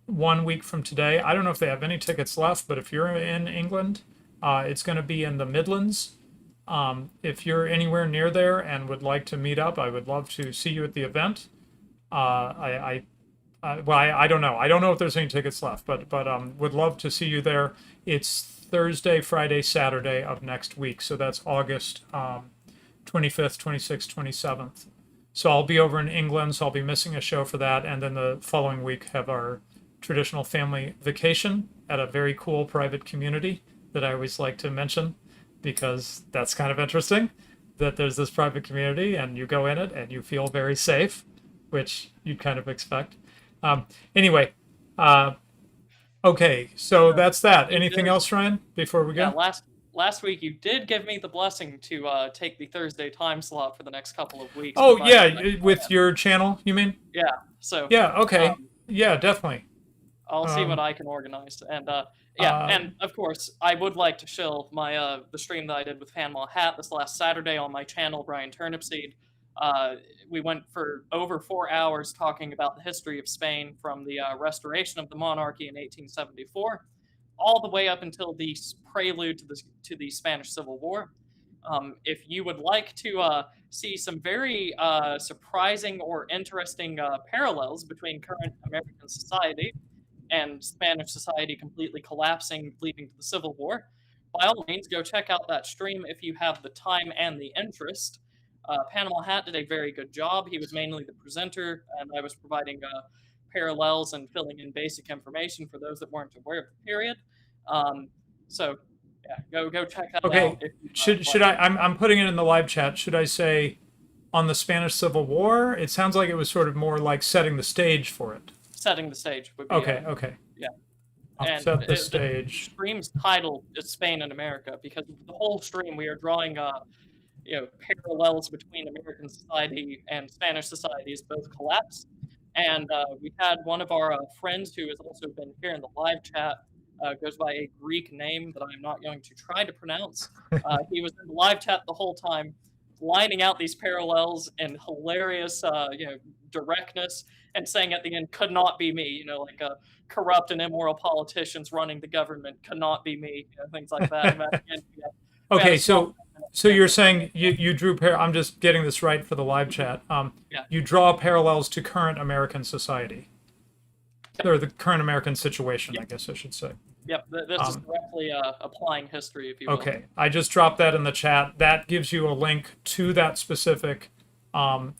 1 week from today. I don't know if they have any tickets left, but if you're in England, It's going to be in the Midlands. If you're anywhere near there and would like to meet up, I would love to see you at the event. Well, I don't know. I don't know if there's any tickets left, but would love to see you there. It's Thursday, Friday, Saturday of next week, so that's August 25th, 26th, 27th. So I'll be over in England, so I'll be missing a show for that, and then the following week have our traditional family vacation at a very cool private community that I always like to mention because that's kind of interesting that there's this private community and you go in it and you feel very safe, which you'd kind of expect. Anyway, okay, so that's that. Anything else, Ryan, before we go? Yeah, last week you did give me the blessing to take the Thursday time slot for the next couple of weeks. Oh, yeah, with your channel, you mean? Yeah, so... Yeah, okay. Yeah, definitely. I'll see what I can organize. And, and of course, I would like to shill my the stream that I did with Panama Hat this last Saturday on my channel, Brian Turnipseed. We went for over 4 hours talking about the history of Spain from the restoration of the monarchy in 1874 all the way up until the prelude to the Spanish Civil War. If you would like to see some very surprising or interesting parallels between current American society and Spanish society completely collapsing, leading to the Civil War, by all means, go check out that stream if you have the time and the interest. Panama Hat did a very good job. He was mainly the presenter, and I was providing parallels and filling in basic information for those that weren't aware of the period. So, yeah, go check that out. Okay, should I'm putting it in the live chat. Should I say on the Spanish Civil War? It sounds like it was sort of more like setting the stage for it. Setting the stage would be okay. Yeah. And set the stage. The stream's title is Spain and America because the whole stream we are drawing parallels between American society and Spanish societies both collapse. And we had one of our friends who has also been here in the live chat, goes by a Greek name that I'm not going to try to pronounce. He was in the live chat the whole time, lining out these parallels in hilarious directness and saying at the end, could not be me, like corrupt and immoral politicians running the government could not be me, things like that. Okay, so you're saying you drew I'm just getting this right for the live chat. You draw parallels to current American society, or the current American situation, I guess I should say. Yep, this is directly applying history, if you will. Okay, I just dropped that in the chat. That gives you a link to that specific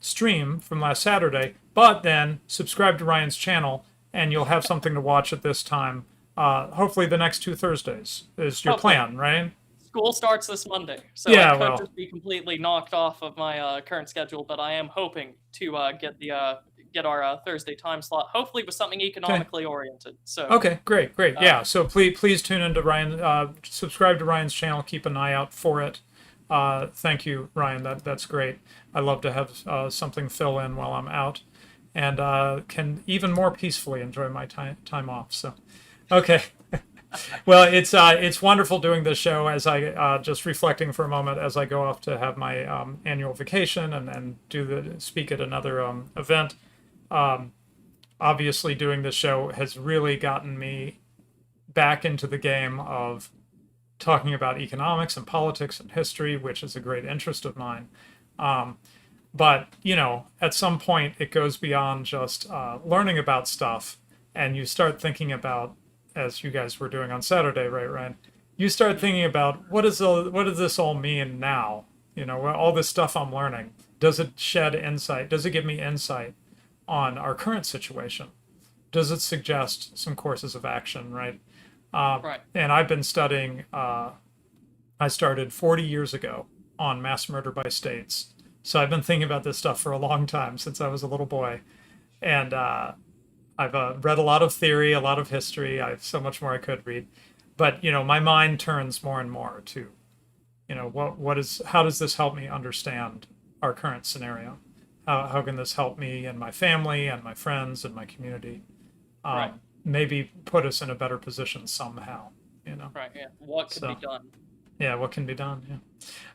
stream from last Saturday, but then subscribe to Ryan's channel and you'll have something to watch at this time. Hopefully the next 2 Thursdays is your plan, right? School starts this Monday, so yeah, I could just be completely knocked off of my current schedule, but I am hoping to get our Thursday time slot, hopefully with something economically oriented. So okay, great. Yeah, so please tune into Ryan, subscribe to Ryan's channel, keep an eye out for it. Thank you, Ryan. That's great. I love to have something fill in while I'm out, and can even more peacefully enjoy my time off. So, okay. Well, it's wonderful doing this show as I just reflecting for a moment as I go off to have my annual vacation and speak at another event. Obviously, doing this show has really gotten me back into the game of talking about economics and politics and history, which is a great interest of mine. But, at some point it goes beyond just learning about stuff, and you start thinking about, as you guys were doing on Saturday, right, Ryan? You start thinking about what does this all mean now? All this stuff I'm learning. Does it shed insight? Does it give me insight on our current situation? Does it suggest some courses of action, right? Right. And I've been studying, I started 40 years ago on mass murder by states. So I've been thinking about this stuff for a long time, since I was a little boy. And I've read a lot of theory, a lot of history. I have so much more I could read. But, my mind turns more and more to, how does this help me understand our current scenario? How can this help me and my family and my friends and my community? Right. Maybe put us in a better position somehow, Right, yeah. What can be done? Yeah, what can be done, yeah.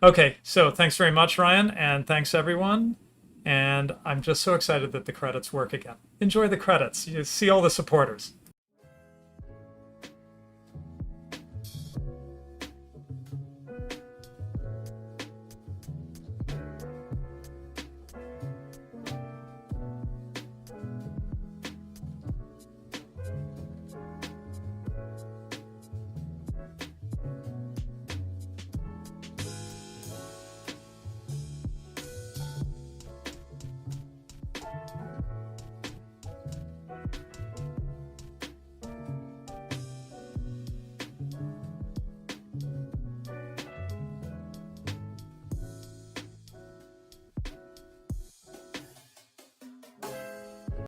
Okay, so thanks very much, Ryan, and thanks, everyone. And I'm just so excited that the credits work again. Enjoy the credits. You see all the supporters.